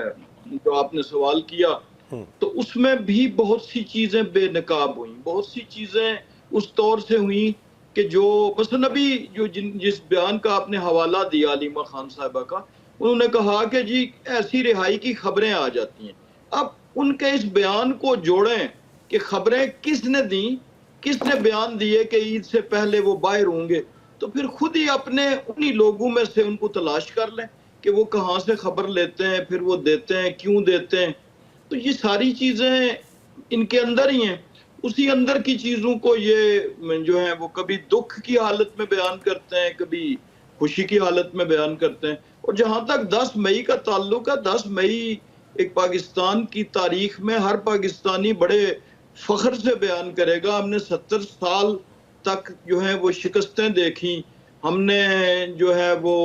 जो आपने सवाल किया, तो उसमें भी बहुत सी चीजें बेनकाब हुई, बहुत सी चीजें उस तौर से हुई कि जो मसलन अभी जो जिस बयान का आपने हवाला दिया अलीमा खान साहिबा का, उन्होंने कहा कि जी ऐसी रिहाई की खबरें आ जाती हैं। अब उनके इस बयान को जोड़ें कि खबरें किसने दी, किसने बयान दिए कि ईद से पहले वो बाहर होंगे, तो फिर खुद ही अपने उन्हीं लोगों में से उनको तलाश कर लें कि वो कहाँ से खबर लेते हैं, फिर वो देते हैं, क्यों देते हैं। तो ये सारी चीज़ें इनके अंदर ही हैं। उसी अंदर की चीज़ों को ये जो है वो कभी दुख की हालत में बयान करते हैं, कभी खुशी की हालत में बयान करते हैं। और जहाँ तक 10 मई का ताल्लुक है, 10 मई एक पाकिस्तान की तारीख में हर पाकिस्तानी बड़े फख्र से बयान करेगा। हमने 70 साल तक जो है वो शिकस्तें देखी, हमने जो है वो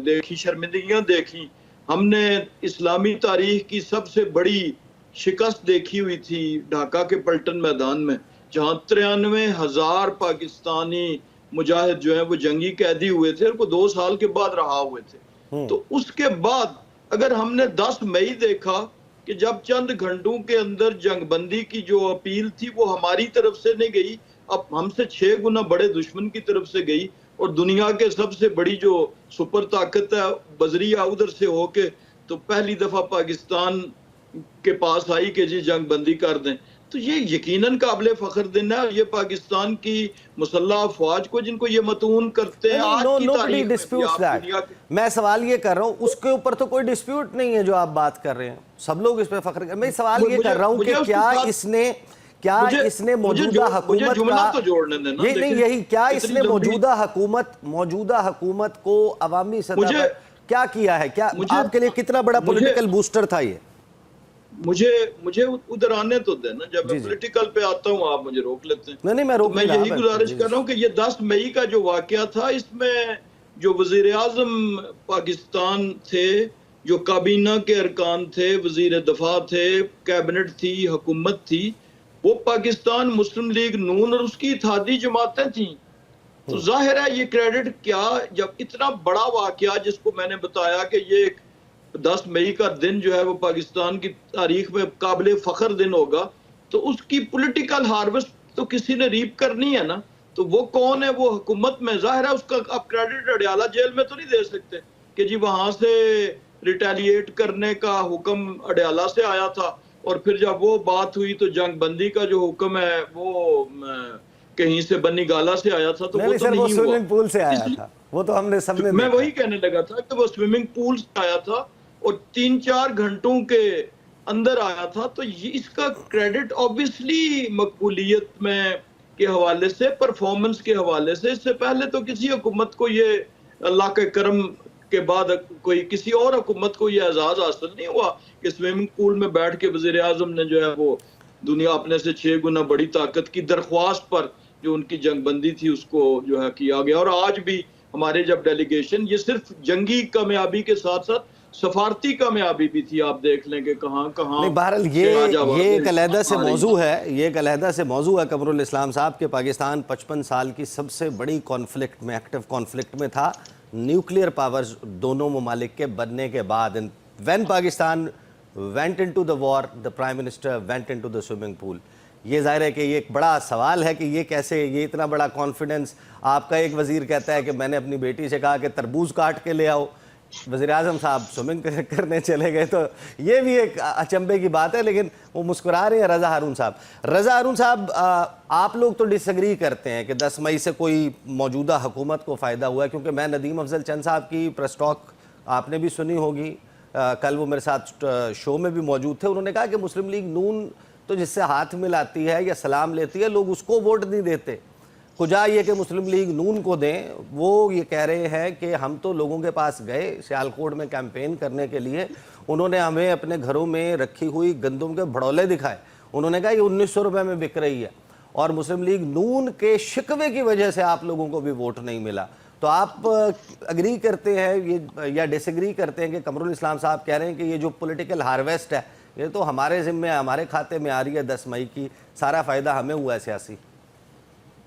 देखी, शर्मिंदगियां देखी, हमने इस्लामी तारीख की सबसे बड़ी शिकस्त देखी हुई थी ढाका के पलटन मैदान में, जहां 93,000 पाकिस्तानी मुजाहिद जो है वो जंगी कैदी हुए थे और वो 2 साल के बाद रहा हुए थे। तो उसके बाद अगर हमने 10 मई देखा कि जब चंद घंटों के अंदर जंगबंदी की जो अपील थी वो हमारी तरफ से नहीं गई, अब हमसे 6 गुना बड़े दुश्मन की तरफ से गई, और दुनिया के सबसे बड़ी जो सुपर ताकत है बजरिया उधर से होके तो पहली दफा पाकिस्तान के पास आई कि जी जंग बंदी कर दें, तो ये यकीनन काबिल फख्र दिन है। ये पाकिस्तान की मुसल्लह अफवाज को जिनको ये मतून करते हैं आज की तारीख में, मैं सवाल ये कर रहा हूँ, उसके ऊपर तो कोई डिस्प्यूट नहीं है जो आप बात कर रहे हैं, सब लोग इस पे फख्र कर। मैं सवाल ये कर रहा हूँ कि क्या इसने मौजूदा हुकूमत का तो जोड़ने देना, ये नहीं, यही क्या इसने मौजूदा हुकूमत को अवामी सतह पर क्या किया है, क्या आपके लिए कितना बड़ा पॉलिटिकल बूस्टर था ये? मुझे उधर आने तो देना, जब जी, मैं जी। पॉलिटिकल पे आता हूँ आप मुझे रोक लेते हैं। नहीं, मैं तो रोक मैं नहीं रहा, यही गुजारिश जी, कर रहा हूँ कि ये 10 मई का जो वाकया था, इसमें जो वजीर आजम पाकिस्तान थे, जो काबीना के अरकान थे, वजीर दफा थे, कैबिनेट थी, हुकूमत थी, वो पाकिस्तान मुस्लिम लीग नून और उसकी इत्तेहादी जमातें थी। तो जाहिर है ये क्रेडिट क्या, जब इतना बड़ा वाकया जिसको मैंने बताया कि ये एक 10 मई का दिन जो है वो पाकिस्तान की तारीख में काबिल फख्र दिन होगा, तो उसकी पॉलिटिकल हार्वेस्ट तो किसी ने रीप करनी है ना। तो वो कौन है, वो हुकूमत में, जाहिर है उसका आप क्रेडिट अडयाला जेल में तो नहीं दे सकते कि जी वहां से रिटेलिएट करने का हुक्म अडयाला से आया था, और फिर जब वो बात हुई तो जंग बंदी का जो हुक्म है वो कहीं से बन्नी गाला से आया था, तो वो नहीं तो सर, वो नहीं हुआ। स्विमिंग पूल से आया इसलिए था, वो तो हमने सबने मैं देखा वही है। कहने लगा था कि वो स्विमिंग पूल से आया था और 3-4 घंटों के अंदर आया था, तो ये इसका क्रेडिट ऑब्वियसली मकबूलियत में के हवाले से, परफॉर्मेंस के हवाले से, इससे पहले तो किसी हुकूमत को ये अल्लाह के करम के बाद कोई किसी और हुकूमत को ये एजाज हासिल नहीं हुआ कि स्विमिंग पूल में बैठ के वजीर आजम ने जो है वो दुनिया अपने से 6 गुना बड़ी ताकत की दरख्वास्त पर जो उनकी जंगबंदी थी उसको जो है किया गया। और आज भी हमारे जब डेलीगेशन, ये सिर्फ जंगी कामयाबी के साथ साथ सफारती कामयाबी भी थी, आप देख लें कि कहाँ कहाँ नहीं, बहरहाल ये एक अलहदा से मौजू है, ये एक अलहदा से मौजू है कमरुल इस्लाम साहब के। पाकिस्तान 55 साल की सबसे बड़ी कॉन्फ्लिक्ट में, एक्टिव कॉन्फ्लिक्ट में था, न्यूक्लियर पावर्स दोनों ममालिक के बनने के बाद। When Pakistan went into the war, the prime minister went into the swimming pool. ये जाहिर है कि ये एक बड़ा सवाल है कि ये कैसे, ये इतना बड़ा कॉन्फिडेंस। आपका एक वजीर कहता है कि मैंने अपनी बेटी से कहा कि तरबूज काट के ले आओ, वज़ीर आज़म साहब स्विमिंग करने चले गए। तो ये भी एक अचंभे की बात है, लेकिन वो मुस्कुरा रहे हैं रज़ा हारून साहब। रज़ा हारून साहब, आप लोग तो डिसएग्री करते हैं कि 10 मई से कोई मौजूदा हुकूमत को फ़ायदा हुआ है, क्योंकि मैं नदीम अफजल चंद साहब की प्रेस टॉक आपने भी सुनी होगी, कल वो मेरे साथ शो में भी मौजूद थे। उन्होंने कहा कि मुस्लिम लीग नून तो जिससे हाथ मिलाती है या सलाम लेती है, लोग उसको वोट नहीं देते। खुजा ये कि मुस्लिम लीग नून को दें, वो ये कह रहे हैं कि हम तो लोगों के पास गए सियालकोट में कैंपेन करने के लिए, उन्होंने हमें अपने घरों में रखी हुई गंदम के भड़ोले दिखाए, उन्होंने कहा ये 1900 रुपये में बिक रही है, और मुस्लिम लीग नून के शिकवे की वजह से आप लोगों को भी वोट नहीं मिला। तो आप अग्री करते हैं ये या डिसएग्री करते हैं कि कमरुल इस्लाम साहब कह रहे हैं कि ये जो पॉलिटिकल हार्वेस्ट है ये तो हमारे ज़िम्मे, हमारे खाते में आ रही है 10 मई की, सारा फ़ायदा हमें हुआ है सियासी?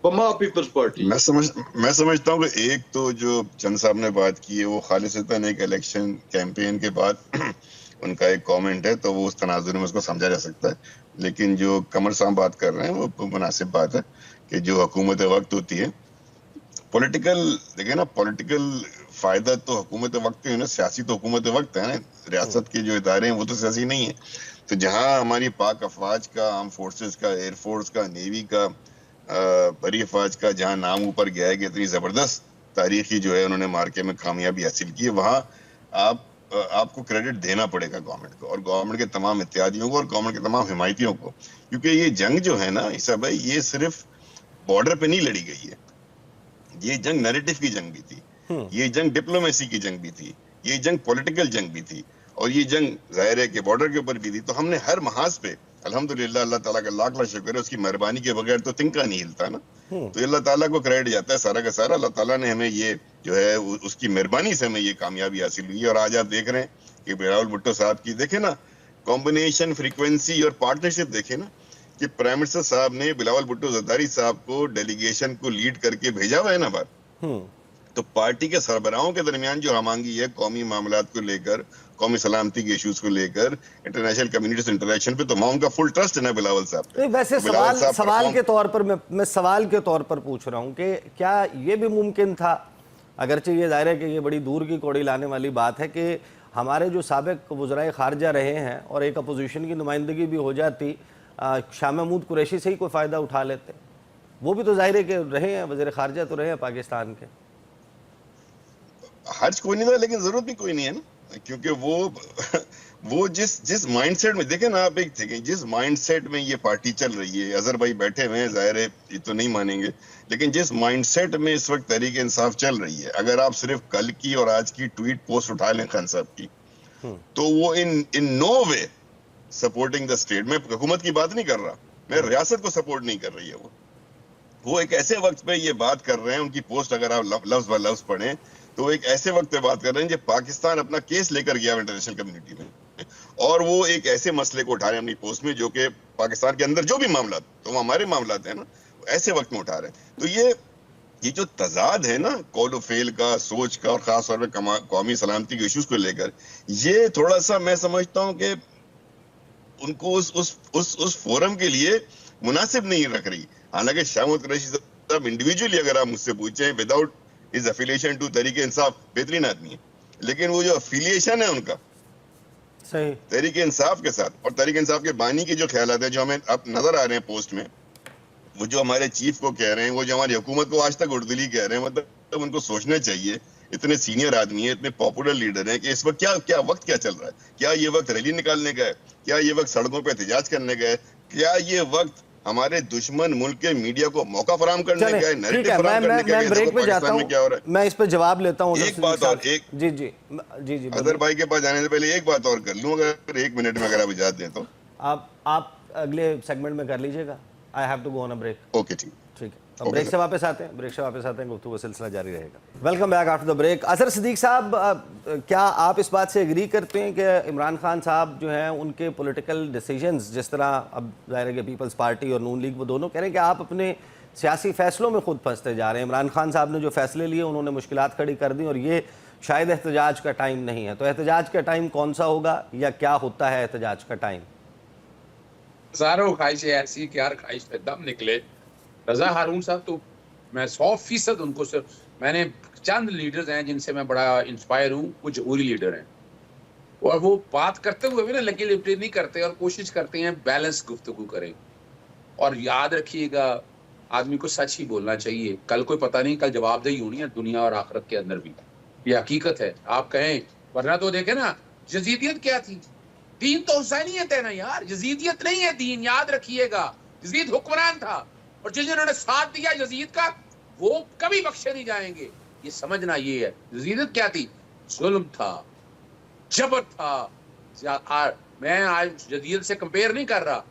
People's party. मैं समझता हूँ कि एक तो जो चंद साहब ने बात की है वो खालिसतन एक इलेक्शन कैंपेन के बाद उनका एक कमेंट है, तो वो उस तनाजुर में उसको समझा जा सकता है। लेकिन जो कमर साहब बात कर रहे हैं वो मुनासिब बात है कि जो हुकूमत वक्त होती है, पॉलिटिकल, देखिए ना, पॉलिटिकल फायदा तो हुकूमत वक्त है ना, सियासी तो हुकूमत वक्त है ना। रियासत के जो इदारे हैं वो तो सियासी नहीं है। तो जहाँ हमारी पाक अफवाज का, आर्म फोर्सेस का, एयरफोर्स का, नेवी का, बरी अफवाज का जहाँ नाम ऊपर गया है कि इतनी जबरदस्त तारीखी जो है उन्होंने मार्के में कामयाबी हासिल की है, वहाँ आपको क्रेडिट देना पड़ेगा गवर्नमेंट को, और गवर्नमेंट के तमाम इत्यादियों को, और गवर्नमेंट के तमाम हिमायतियों को। क्योंकि ये जंग जो है ना ईसा भाई, ये सिर्फ बॉर्डर पे नहीं लड़ी गई है, ये जंग नैरेटिव की जंग भी थी, ये जंग डिप्लोमेसी की जंग भी थी, ये जंग पॉलिटिकल जंग भी थी, और ये जंग जाहिर है कि बॉर्डर के ऊपर भी थी। तो हमने हर महाज पे अल्हम्दुलिल्लाह, अल्लाह ताला का लाख लाख शुक्र है, उसकी मेहरबानी के बगैर तो तिनका नहीं हिलता ना। तो अल्लाह ताला को क्रेडिट जाता है सारा का सारा। अल्लाह ताला ने हमें ये जो है उसकी मेहरबानी से हमें ये कामयाबी हासिल हुई है। और आज आप देख रहे हैं कि बिलावल भुट्टो साहब की देखे ना कॉम्बिनेशन, फ्रीक्वेंसी और पार्टनरशिप देखे ना, कि प्राइम मिनिस्टर साहब ने बिलावल भुट्टो जरदारी साहब को डेलीगेशन को लीड करके भेजा हुआ है ना बाहर। तो पार्टी के सरबराहों के दरमियान जो हमांगी है कौमी मामलात को लेकर, कौमी सलामती के इश्यूज को लेकर, इंटरनेशनल कम्युनिटी से इंटरेक्शन पे, तो वहाँ उनका फुल ट्रस्ट है ना बिलावल साहब पे। वैसे सवाल के तौर पर मैं सवाल के तौर पर पूछ रहा हूँ कि क्या ये भी मुमकिन था, अगरचे ये जाहिर है कि ये बड़ी दूर की कौड़ी लाने वाली बात है, कि हमारे जो साबिक वज़राए ख़ारजा रहे हैं और एक अपोजिशन की नुमाइंदगी भी हो जाती, शाह महमूद कुरैशी से ही कोई फ़ायदा उठा लेते? वो भी तो जाहिर है कि रहे हैं, वज़ीर ख़ारजा तो रहे हैं पाकिस्तान के। हर्ज कोई नहीं था, लेकिन जरूरत भी कोई नहीं है ना। क्योंकि वो जिस माइंडसेट में, देखें ना आप, एक थे जिस माइंडसेट में ये पार्टी चल रही है, अजहर भाई बैठे हुए हैं, जाहिर है ये तो नहीं मानेंगे, लेकिन जिस माइंडसेट में इस वक्त तहरीक इंसाफ चल रही है, अगर आप सिर्फ कल की और आज की ट्वीट पोस्ट उठा लें खान साहब की, तो वो in no way supporting the state. मैं हुकूमत की बात नहीं कर रहा, मैं रियासत को सपोर्ट नहीं कर रही है। वो एक ऐसे वक्त पे ये बात कर रहे हैं, उनकी पोस्ट अगर आप लफ्ज ब लफ्ज पढ़ें तो एक ऐसे वक्त पे बात कर रहे हैं जब पाकिस्तान अपना केस लेकर गया इंटरनेशनल कम्युनिटी में, और वो एक ऐसे मसले को उठा रहे हैं अपनी पोस्ट में जो कि पाकिस्तान के अंदर जो भी मामला, तो वो हमारे मामला है ना, ऐसे वक्त में उठा रहे हैं। तो ये जो तजाद है ना कौल फेल का, सोच का, और खास तौर पर कौमी सलामती के इश्यूज को लेकर, ये थोड़ा सा मैं समझता हूँ कि उनको उस फोरम के लिए मुनासिब नहीं रख रही। हालांकि शाह महमूद कुरैशी साहब इंडिविजुअली अगर आप मुझसे पूछें, without is affiliation to Tehreek Insaf, बेहतरीन आदमी है, लेकिन वो जो एफिलिएशन है उनका सही तहरीक इंसाफ के साथ, और तहरीक इंसाफ के बानी के जो ख्यालात है जो हमें अब नजर आ रहे हैं पोस्ट में, वो जो हमारे चीफ को कह रहे हैं, वो जो हमारी हुकूमत को आज तक उर्दुली कह रहे हैं, मतलब उनको सोचना चाहिए। इतने सीनियर आदमी है, इतने पॉपुलर लीडर हैं कि इस वक्त क्या वक्त क्या चल रहा है? क्या ये वक्त रैली निकालने का है? क्या ये वक्त सड़कों पे एहतजाज करने का है? क्या ये वक्त हमारे दुश्मन मुल्क के मीडिया को मौका फराम करने का है, नैरेटिव फराम करने का है? ब्रेक पे जाता हूँ, क्या हो रहा है? मैं इस पे जवाब लेता हूँ। एक बात और, जी अदर भाई के पास जाने से पहले एक बात और कर लूं, अगर 1 मिनट में अगर आप इजाजत दें तो। आप अगले सेगमेंट में कर लीजिएगा। I have to go on a break. Okay, ठीक है। अब ब्रेक से वापस आते हैं, गुफ्तगू का सिलसिला जारी रहेगा। Welcome back after the break. Azhar Siddique साहब, क्या आप इस बात से एग्री करते हैं कि इमरान खान साहब जो हैं उनके पॉलिटिकल डिसीजंस, जिस तरह अब ज़ाहिर है कि पीपल्स पार्टी और नून लीग वो दोनों कह रहे हैं कि आप अपने सियासी फैसलों में खुद फंसते जा रहे हैं। इमरान खान साहब ने जो फैसले लिए उन्होंने मुश्किलात खड़ी कर दी और ये शायद एहतजाज का टाइम नहीं है। तो एहतजाज का टाइम कौन सा होगा या क्या होता है एहतजाज का टाइम? हजारों ख्वाहिशें ऐसी कि हर ख्वाहिश पे दम निकले। रजा हारून साहब तो मैं 100% उनको, सिर्फ मैंने चंद लीडर्स हैं जिनसे मैं बड़ा इंस्पायर हूँ, वो जमहूरी लीडर हैं, और वो बात करते हुए भी ना लकी लिपटी नहीं करते और कोशिश करते हैं बैलेंस गुफ्तगू करें। और याद रखिएगा, आदमी को सच ही बोलना चाहिए। कल कोई पता नहीं, कल जवाबदेही होनी है दुनिया और आखिरत के अंदर भी, ये हकीकत है। आप कहें, वरना तो देखे ना यजीदियत क्या थी, दीन तो हुसैनियत है ना यार, यजीदियत नहीं है दीन, याद रखिएगा। यजीद हुक्मरान था और जिन्होंने साथ दिया यजीद का वो कभी बख्शे नहीं जाएंगे, ये समझना ये है। यजीदियत क्या थी? जुल्म था, जबर था। मैं आज यजीद से कंपेयर नहीं कर रहा,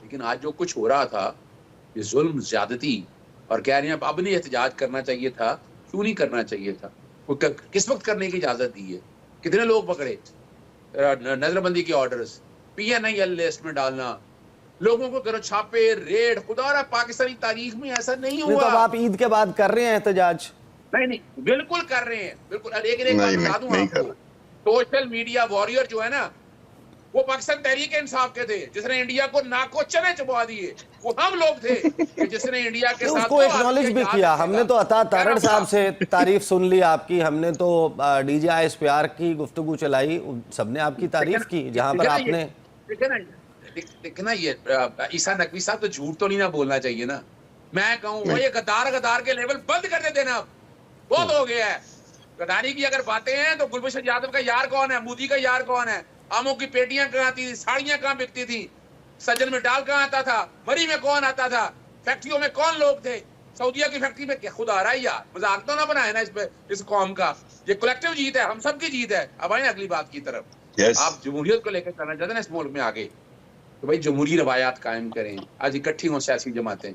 लेकिन आज जो कुछ हो रहा था ये जुल्म, ज्यादती। और कह रहे हैं अब नहीं एहतजाज करना चाहिए था। क्यों नहीं करना चाहिए था? किस वक्त करने की इजाजत दी है? कितने लोग पकड़े? नजरबंदी के ऑर्डर्स, PNIL लिस्ट में डालना, लोगों को करो छापे, रेड। खुदा पाकिस्तानी तारीख में ऐसा नहीं हुआ। तो आप ईद के बाद कर रहे हैं एहतजाज? नहीं, बिल्कुल कर रहे हैं, बिल्कुल। एक बात बता दूं आपको, सोशल मीडिया वॉरियर जो है ना, वो पाकिस्तान तहरीक इंसाफ के थे जिसने इंडिया को नाको चने चबा दिए। वो हम लोग थे कि जिसने इंडिया के साथ उसको एक्नॉलेज भी किया। हमने तो अता तारड़ साहब से तारीफ सुन ली आपकी, हमने तो DJISPR की गुफ्तगू चलाई, सबने आपकी तारीफ की, जहां पर आपने देखना। ये ईसा नकवी साहब तो झूठ तो नहीं ना बोलना चाहिए ना। मैं कहूँ ये गद्दार के लेवल बंद कर देते ना, बहुत हो गया है। गद्दारी की अगर बातें हैं तो गुलबशन यादव का यार कौन है, मोदी का यार कौन है, आमों की पेटियां कहाँ आती थी, साड़ियां कहाँ बिकती थी, सज्जन मिटाल कहाँ आता था, मरी में कौन आता था, फैक्ट्रियों में कौन लोग थे, सऊदिया की फैक्ट्री में क्या खुद आ रहा है यार। मजाक तो ना बनाए ना इस कौम का। ये कलेक्टिव जीत है, हम सबकी जीत है। अब आए अगली बात की तरफ। आप जमहूरियत को लेकर करना चाहते हैं इस मुल्क में आगे, तो भाई जमहूरी रवायात कायम करें। आज इकट्ठी हों सियासी जमातें,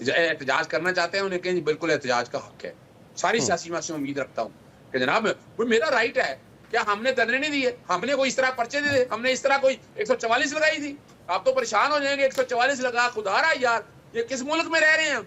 एहतजाज करना चाहते हैं उन्हें कहें बिल्कुल एहतजाज का हक है। सारी सियासी जमात से उम्मीद रखता हूँ कि जनाब वो मेरा राइट है। क्या हमने धरने नहीं दिए? हमने कोई इस तरह पर्चे दिए? हमने इस तरह कोई 144 लगाई थी? आप तो परेशान हो जाएंगे, 144 लगा, खुदा रहा यार, ये किस मुल्क में रह रहे हैं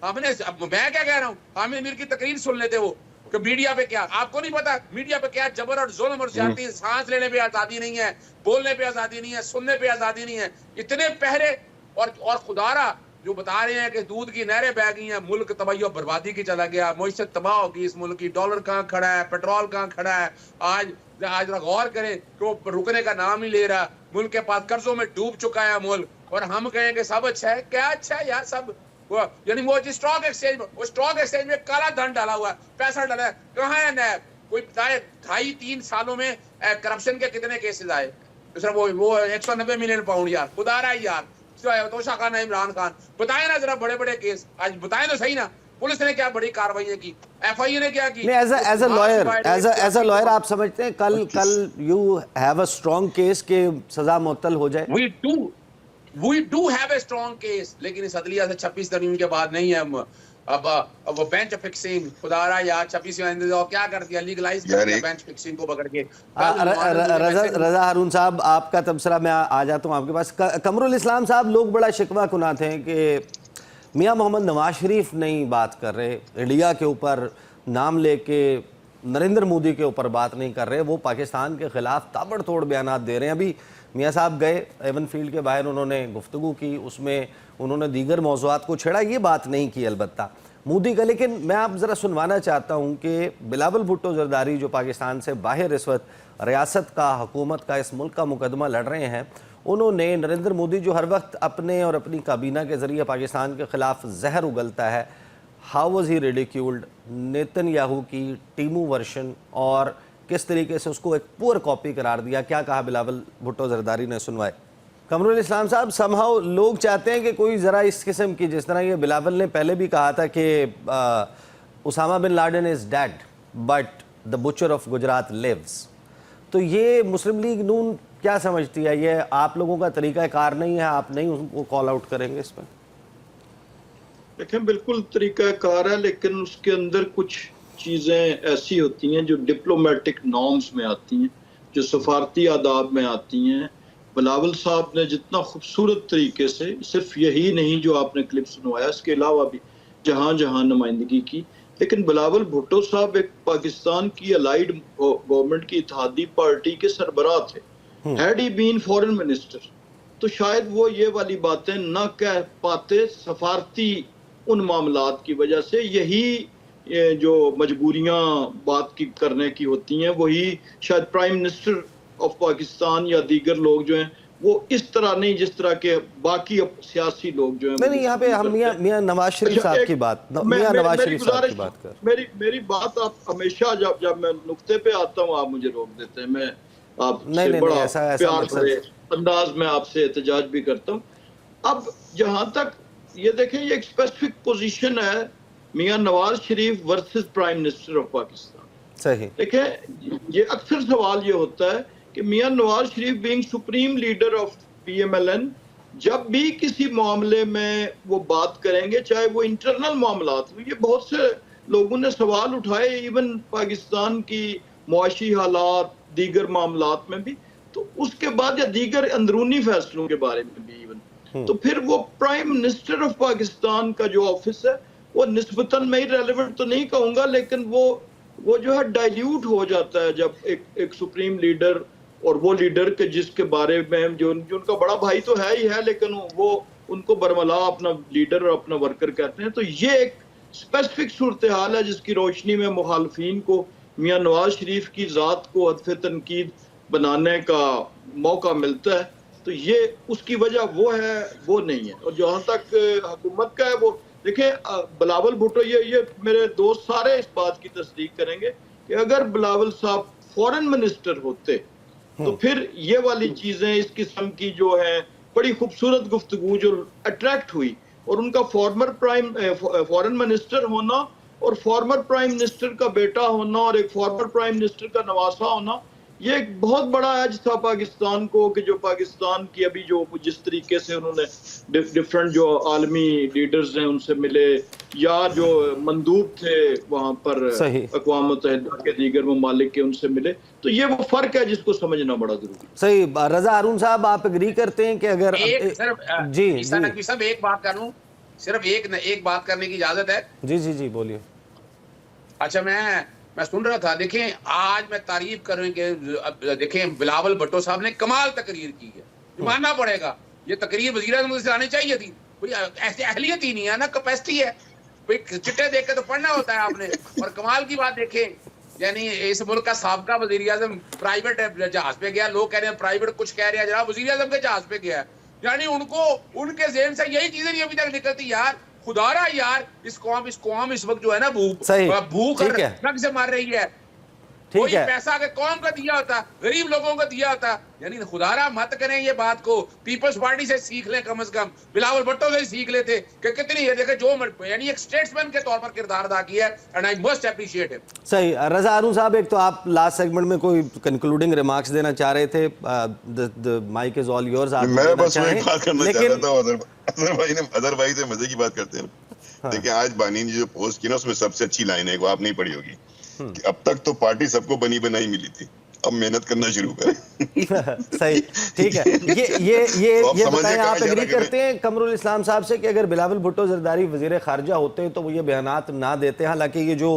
हमने। मैं क्या कह रहा हूँ, हामिद मीर की तकरीर सुन लेते हो कि मीडिया पे क्या, आपको नहीं पता मीडिया पे क्या जबर और जुल्म और ज्यादती। सांस लेने पे आजादी नहीं है, बोलने पे आजादी नहीं है, सुनने पे आजादी नहीं है। इतने पहरे और खुदारा जो बता रहे हैं कि दूध की नहरें बह गई हैं, मुल्क तबाही और बर्बादी की चला गया, मईशत तबाह होगी इस मुल्क की, डॉलर कहाँ खड़ा है, पेट्रोल कहाँ खड़ा है। आज गौर करें कि वो रुकने का नाम नहीं ले रहा, मुल्क के पास कर्जों में डूब चुका है मुल्क, और हम कहें कि सब अच्छा है। क्या अच्छा है यार? सब यानी वो स्टॉक एक्सचेंज में काला धन डाला हुआ है, पैसा डाला है। कहाँ है नैब? कोई बताए 2.5-3 सालों में करप्शन के कितने केसेस आए? तो सर वो 190 मिलियन पाउंड यार, खुदा रहा है यार, तोशा खान, इमरान खान, बताए ना जरा बड़े बड़े केस, आज बताए तो सही ना। पुलिस ने क्या बड़ी कार्रवाई की, एफआईए ने क्या की? एज अ लॉयर आप समझते हैं कल you have a strong case के सजा मुअत्तल हो जाए? We do have a strong case, लेकिन इस अदलिया से 26 तरमीम के बाद नहीं है। अब वो बेंच फिक्सिंग, खुदारा यार 26 और क्या कर दिया, लीगलाइज कर दिया बेंच फिक्सिंग को पकड़ के। रजा हारून साहब, आपका तबसरा मैं आ जाता हूँ आपके पास। कमरुल इस्लाम साहब, लोग बड़ा शिकवा कुनाते हैं कि मियाँ मोहम्मद नवाज शरीफ नहीं बात कर रहे, इंडिया के ऊपर नाम लेके नरेंद्र मोदी के ऊपर बात नहीं कर रहे, वो पाकिस्तान के खिलाफ ताबड़तोड़ बयानात दे रहे हैं। अभी मियाँ साहब गए एवन फील्ड के बाहर, उन्होंने गुफ्तगू की, उसमें उन्होंने दीगर मौज़ूआत को छेड़ा, ये बात नहीं की अलबत्ता मोदी का। लेकिन मैं आप ज़रा सुनवाना चाहता हूँ कि बिलावल भुट्टो ज़रदारी जो पाकिस्तान से बाहर इस वक्त रियासत का, हुकूमत का, इस मुल्क का मुकदमा लड़ रहे हैं, उन्होंने नरेंद्र मोदी जो हर वक्त अपने और अपनी काबीना के ज़रिए पाकिस्तान के ख़िलाफ़ जहर उगलता है, how was he ridiculed, Netanyahu की टीमू वर्शन, और किस तरीके से उसको एक पुअर कॉपी करार दिया, क्या कहा बिलावल भुट्टो ज़रदारी ने, सुनवाए। कमरुल इस्लाम साहब, समहाउ लोग चाहते हैं कि कोई ज़रा इस किस्म की, जिस तरह ये बिलावल ने पहले भी कहा था कि Osama bin Laden is dead but the butcher of Gujarat lives, तो ये मुस्लिम लीग नून क्या समझती है? ये आप लोगों का तरीका कार नहीं है, आप नहीं उनको कॉल आउट करेंगे इस पर? देखें, बिल्कुल तरीका कार है, लेकिन उसके अंदर कुछ चीज़ें ऐसी होती हैं जो डिप्लोमेटिक नॉर्म्स में आती हैं, जो सफारती आदाब में आती हैं। बिलावल साहब ने जितना खूबसूरत तरीके से, सिर्फ यही नहीं जो आपने क्लिप सुनवाया, इसके अलावा भी जहाँ जहाँ नुमाइंदगी की, लेकिन बिलावल भुट्टो साहब एक पाकिस्तान की अलाइड गवर्नमेंट की इत्तेहादी पार्टी के सरबराह थे। Had he been foreign minister तो शायद वो ये वाली बातें न कह पाते, सफारती उन मामलात की वजह से। यही जो मजबूरियां बात की करने की होती हैं, वही शायद प्राइम मिनिस्टर ऑफ पाकिस्तान या दीगर लोग जो हैं वो इस तरह नहीं, जिस तरह के बाकी सियासी लोग जो हैं। नहीं, यहाँ पे हम मियां नवाज शरीफ साहब की बात, मियां नवाज शरीफ साहब की बात कर। मेरी बात आप हमेशा जब मैं नुक्ते पे आता हूँ आप मुझे रोक देते हैं। मैं आपसे बड़ा प्यार भरे अंदाज में आपसे एहतजाज भी करता हूँ। अब जहां तक ये देखें, ये एक स्पेसिफिक पोजीशन है, Mian Nawaz Sharif versus prime minister of Pakistan. सही। देखें, ये अक्सर सवाल ये होता है कि Mian Nawaz Sharif being supreme leader of PMLN जब भी किसी मामले में वो बात करेंगे, चाहे वो इंटरनल मामलात हो, ये बहुत से लोगों ने सवाल उठाए, इवन पाकिस्तान की मुआशी हालात, दीगर मामलात में भी, तो उसके बाद या दीगर अंदरूनी फैसलों के बारे में भी इवन, तो फिर वो प्राइम मिनिस्टर ऑफ पाकिस्तान का जो ऑफिस है वो निस्बतन में इररिलेवेंट तो नहीं कहूंगा, लेकिन वो जो है डाइल्यूट हो जाता है जब एक सुप्रीम लीडर, और वो लीडर के जिसके बारे में जो उनका बड़ा भाई तो है ही है, लेकिन वो उनको बरमला अपना लीडर और अपना वर्कर कहते हैं। तो ये एक स्पेसिफिक सूरत हाल है जिसकी रोशनी में मुखालफीन को मियां नवाज शरीफ की ज़ात को हदफ तनकीद बनाने का मौका मिलता है। तो ये उसकी वजह वो है, वो नहीं है। और जहाँ तक हुकूमत का है, वो देखिए बिलावल भुट्टो, ये मेरे दोस्त सारे इस बात की तस्दीक करेंगे कि अगर बिलावल साहब फॉरेन मिनिस्टर होते तो फिर ये वाली चीजें, इस किस्म की जो है बड़ी खूबसूरत गुफ्तगू जो अट्रैक्ट हुई, और उनका फॉरेन मिनिस्टर होना और फॉर्मर प्राइम मिनिस्टर का बेटा होना और एक फॉर्मर प्राइम मिनिस्टर का नवासा होना, ये एक बहुत बड़ा एज था पाकिस्तान को, कि जो पाकिस्तान की अभी जो जिस तरीके से उन्होंने डिफरेंट जो आलमी लीडर्स हैं उनसे मिले, या जो मंदूब थे वहां पर अक़वाम मुत्तहिदा के दीगर ममालिक के, उनसे मिले, तो ये वो फर्क है जिसको समझना बड़ा जरूरी। सही। रजा हारून साहब, आप एग्री करते हैं कि अगर जी सब एक बात करूं, सिर्फ एक बात करने की इजाजत है? जी बोलिए। अच्छा, मैं सुन रहा था। देखें, आज मैं तारीफ करूं कि देखें बिलावल भुट्टो साहब ने कमाल तकरीर की है, मानना पड़ेगा। ये तकरीर वज़ीर-ए-आज़म से आनी चाहिए थी, कोई ऐसी अहलियत ही नहीं है ना, कैपेसिटी है, कोई चिट्ठे देख के तो पढ़ना होता है आपने। और कमाल की बात देखें, यानी इस मुल्क का साबका वज़ीर-ए-आज़म प्राइवेट जहाज पे गया, लोग कह रहे हैं प्राइवेट, कुछ कह रहे हैं जनाब वज़ीर-ए-आज़म के जहाज पे गया, यानी उनको उनके ज़हन से यही चीजें नहीं अभी तक निकलती। यार खुदारा यार, इस कौम इस वक्त जो है ना भूख से मार रही है। ठीक कोई है। पैसा अगर कौम का दिया होता, गरीब लोगों को दिया होता, यानी खुदारा मत करें ये बात को, पीपल्स पार्टी से सीख लें, कम से कम बिलावल भुट्टो से सीख लेते कि कितनी ये देखे जो यानी एक स्टेट्समैन के तौर पर किरदार अदा किया है, and I must appreciate him. सही। रजा हारून साहब, एक तो आप लास्ट सेगमेंट में कोई कंक्लूडिंग रिमार्क्स देना चाह रहे थे, the mic is all yours. आप मैं बस वही बात करना चाह रहा था, अदर भाई से मजे की बात करते हैं। हाँ। देखिए, आज बानी ने जो पोस्ट की ना, उसमें सबसे अच्छी लाइन है, वो आप नहीं पढ़ी होगी, कि अब तक तो पार्टी सबको बनी बनाई मिली थी, अब मेहनत करना शुरू करें। सही, ठीक है। ये बताएं, आप एग्री करते हैं कमरुल इस्लाम साहब से कि अगर बिलावल भुट्टो जरदारी वजीर खारजा होते तो वो ये बयानात ना देते? हालांकि ये जो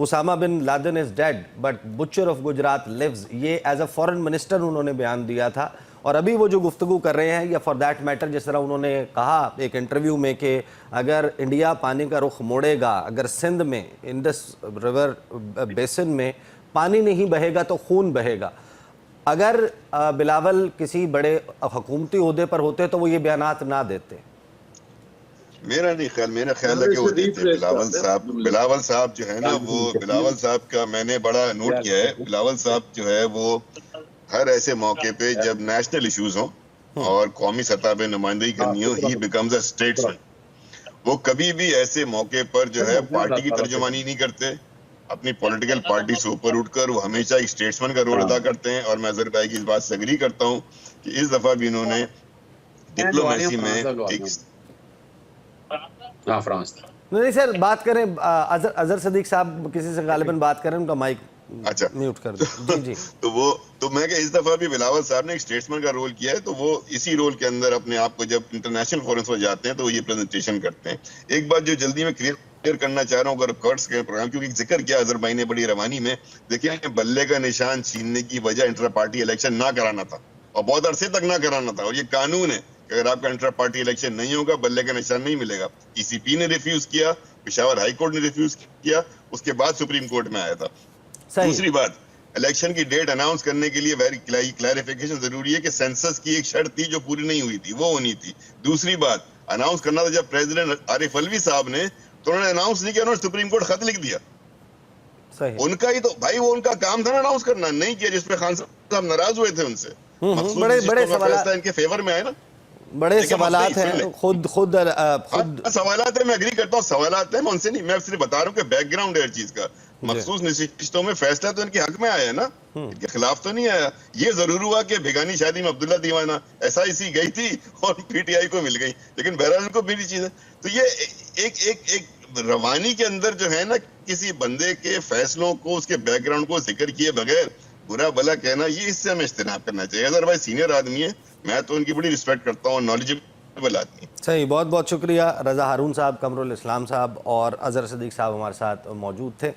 Osama bin Laden is dead but butcher of Gujarat lives, ये एज अ फॉरेन मिनिस्टर उन्होंने बयान दिया था। और अभी वो जो गुफ्तगू कर रहे हैं, या फॉर दैट मैटर जिस तरह उन्होंने कहा एक इंटरव्यू में कि अगर इंडिया पानी का रुख मोड़ेगा, अगर सिंध में इंडस रिवर बेसिन में पानी नहीं बहेगा तो खून बहेगा। अगर बिलावल किसी बड़े हुकूमती ओहदे पर होते तो वो ये बयानात ना देते। मेरा ख्याल है कि वो देते। बिलावल साहब जो है ना, वो बिलावल साहब का मैंने बड़ा नोट किया है। बिलावल साहब जो है वो हर ऐसे मौके पे जब नेशनल इश्यूज हो और कौमी सतह पे नुमाइंदगी करनी हो, ही बिकम्स अ स्टेट्समैन। वो कभी भी ऐसे मौके पर जो है पार्टी की तर्जुमानी नहीं करते, अपनी पॉलिटिकल पार्टी से ऊपर उठकर वो हमेशा एक स्टेट्समैन का रोल अदा करते हैं। और मैं अजहर भाई की इस बात से एग्री करता हूँ कि इस दफा भी इन्होंने डिप्लोमेसी में एक फ्रांस नहीं सर, बात करें अजहर सदीक साहब किसी से गालिबन बात करें, उनका माइक अच्छा म्यूट कर दो। जी जी। तो मैं इस दफा भी बिलावल साहब ने एक स्टेट्समैन का रोल किया है, तो वो इसी रोल के अंदर अपने आप को जब इंटरनेशनल फोरम्स पर जाते हैं तो ये प्रेजेंटेशन करते हैं। एक बात जो जल्दी में क्लियर करना चाह रहा हूँ, अगर रिकॉर्ड्स के प्रोग्राम, क्योंकि जिक्र किया अजहर भाई ने बड़ी रवानी में, देखिए बल्ले का निशान छीनने की वजह इंटर पार्टी इलेक्शन ना कराना था, और बहुत अरसे तक ना कराना था। और ये कानून है कि अगर आपका इंटर पार्टी इलेक्शन नहीं होगा, बल्ले का निशान नहीं मिलेगा। ईसीपी ने रिफ्यूज किया, पेशावर हाई कोर्ट ने रिफ्यूज किया, उसके बाद सुप्रीम कोर्ट में आया था। दूसरी बात, इलेक्शन की डेट अनाउंस करने के लिए वेरी क्लैरिफिकेशन जरूरी है कि सेंसस की एक शर्त थी जो पूरी नहीं हुई थी, वो होनी थी। दूसरी बात, अनाउंस करना था जब प्रेसिडेंट आरिफ अलवी साहब ने, तो उन्होंने अनाउंस नहीं किया, उन्होंने सुप्रीम कोर्ट खत लिख दिया। सही। उनका ही तो भाई, वो उनका काम था ना अनाउंस करना, नहीं किया, जिसपे खान साहब नाराज हुए थे उनसे। बड़े सवाल इनके फेवर में आए ना, बड़े सवालात हैं। खुद सवालात है, मैं एग्री करता हूँ, सवालात है, मैं उनसे नहीं, मैं सिर्फ बता रहा हूँ कि बैकग्राउंड है हर चीज का। मखसूस नशिस्तों में फैसला तो इनके हक में आया है ना, इनके खिलाफ तो नहीं आया। ये जरूर हुआ कि बेगानी शादी में अब्दुल्ला दीवाना SIC गई थी और PTI को मिल गई, लेकिन बहरहाल को मेरी चीज है। तो ये एक रवानी के अंदर जो है ना, किसी बंदे के फैसलों को, उसके बैकग्राउंड को जिक्र किए बगैर बुरा भला कहना, ये इससे हमें इज्तनाब करना चाहिए। अदरवाइज सीनियर आदमी है, मैं तो उनकी बड़ी रिस्पेक्ट करता हूँ, नॉलेजेबल आदमी। सही, बहुत बहुत शुक्रिया। रजा हारून साहब, कमरुल इस्लाम साहब और अजहर सदीक साहब हमारे साथ मौजूद थे।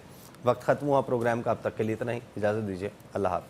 वक्त ख़त्म हुआ प्रोग्राम का, अब तक के लिए इतना ही। इजाज़त दीजिए, अल्लाह हाफ़िज़।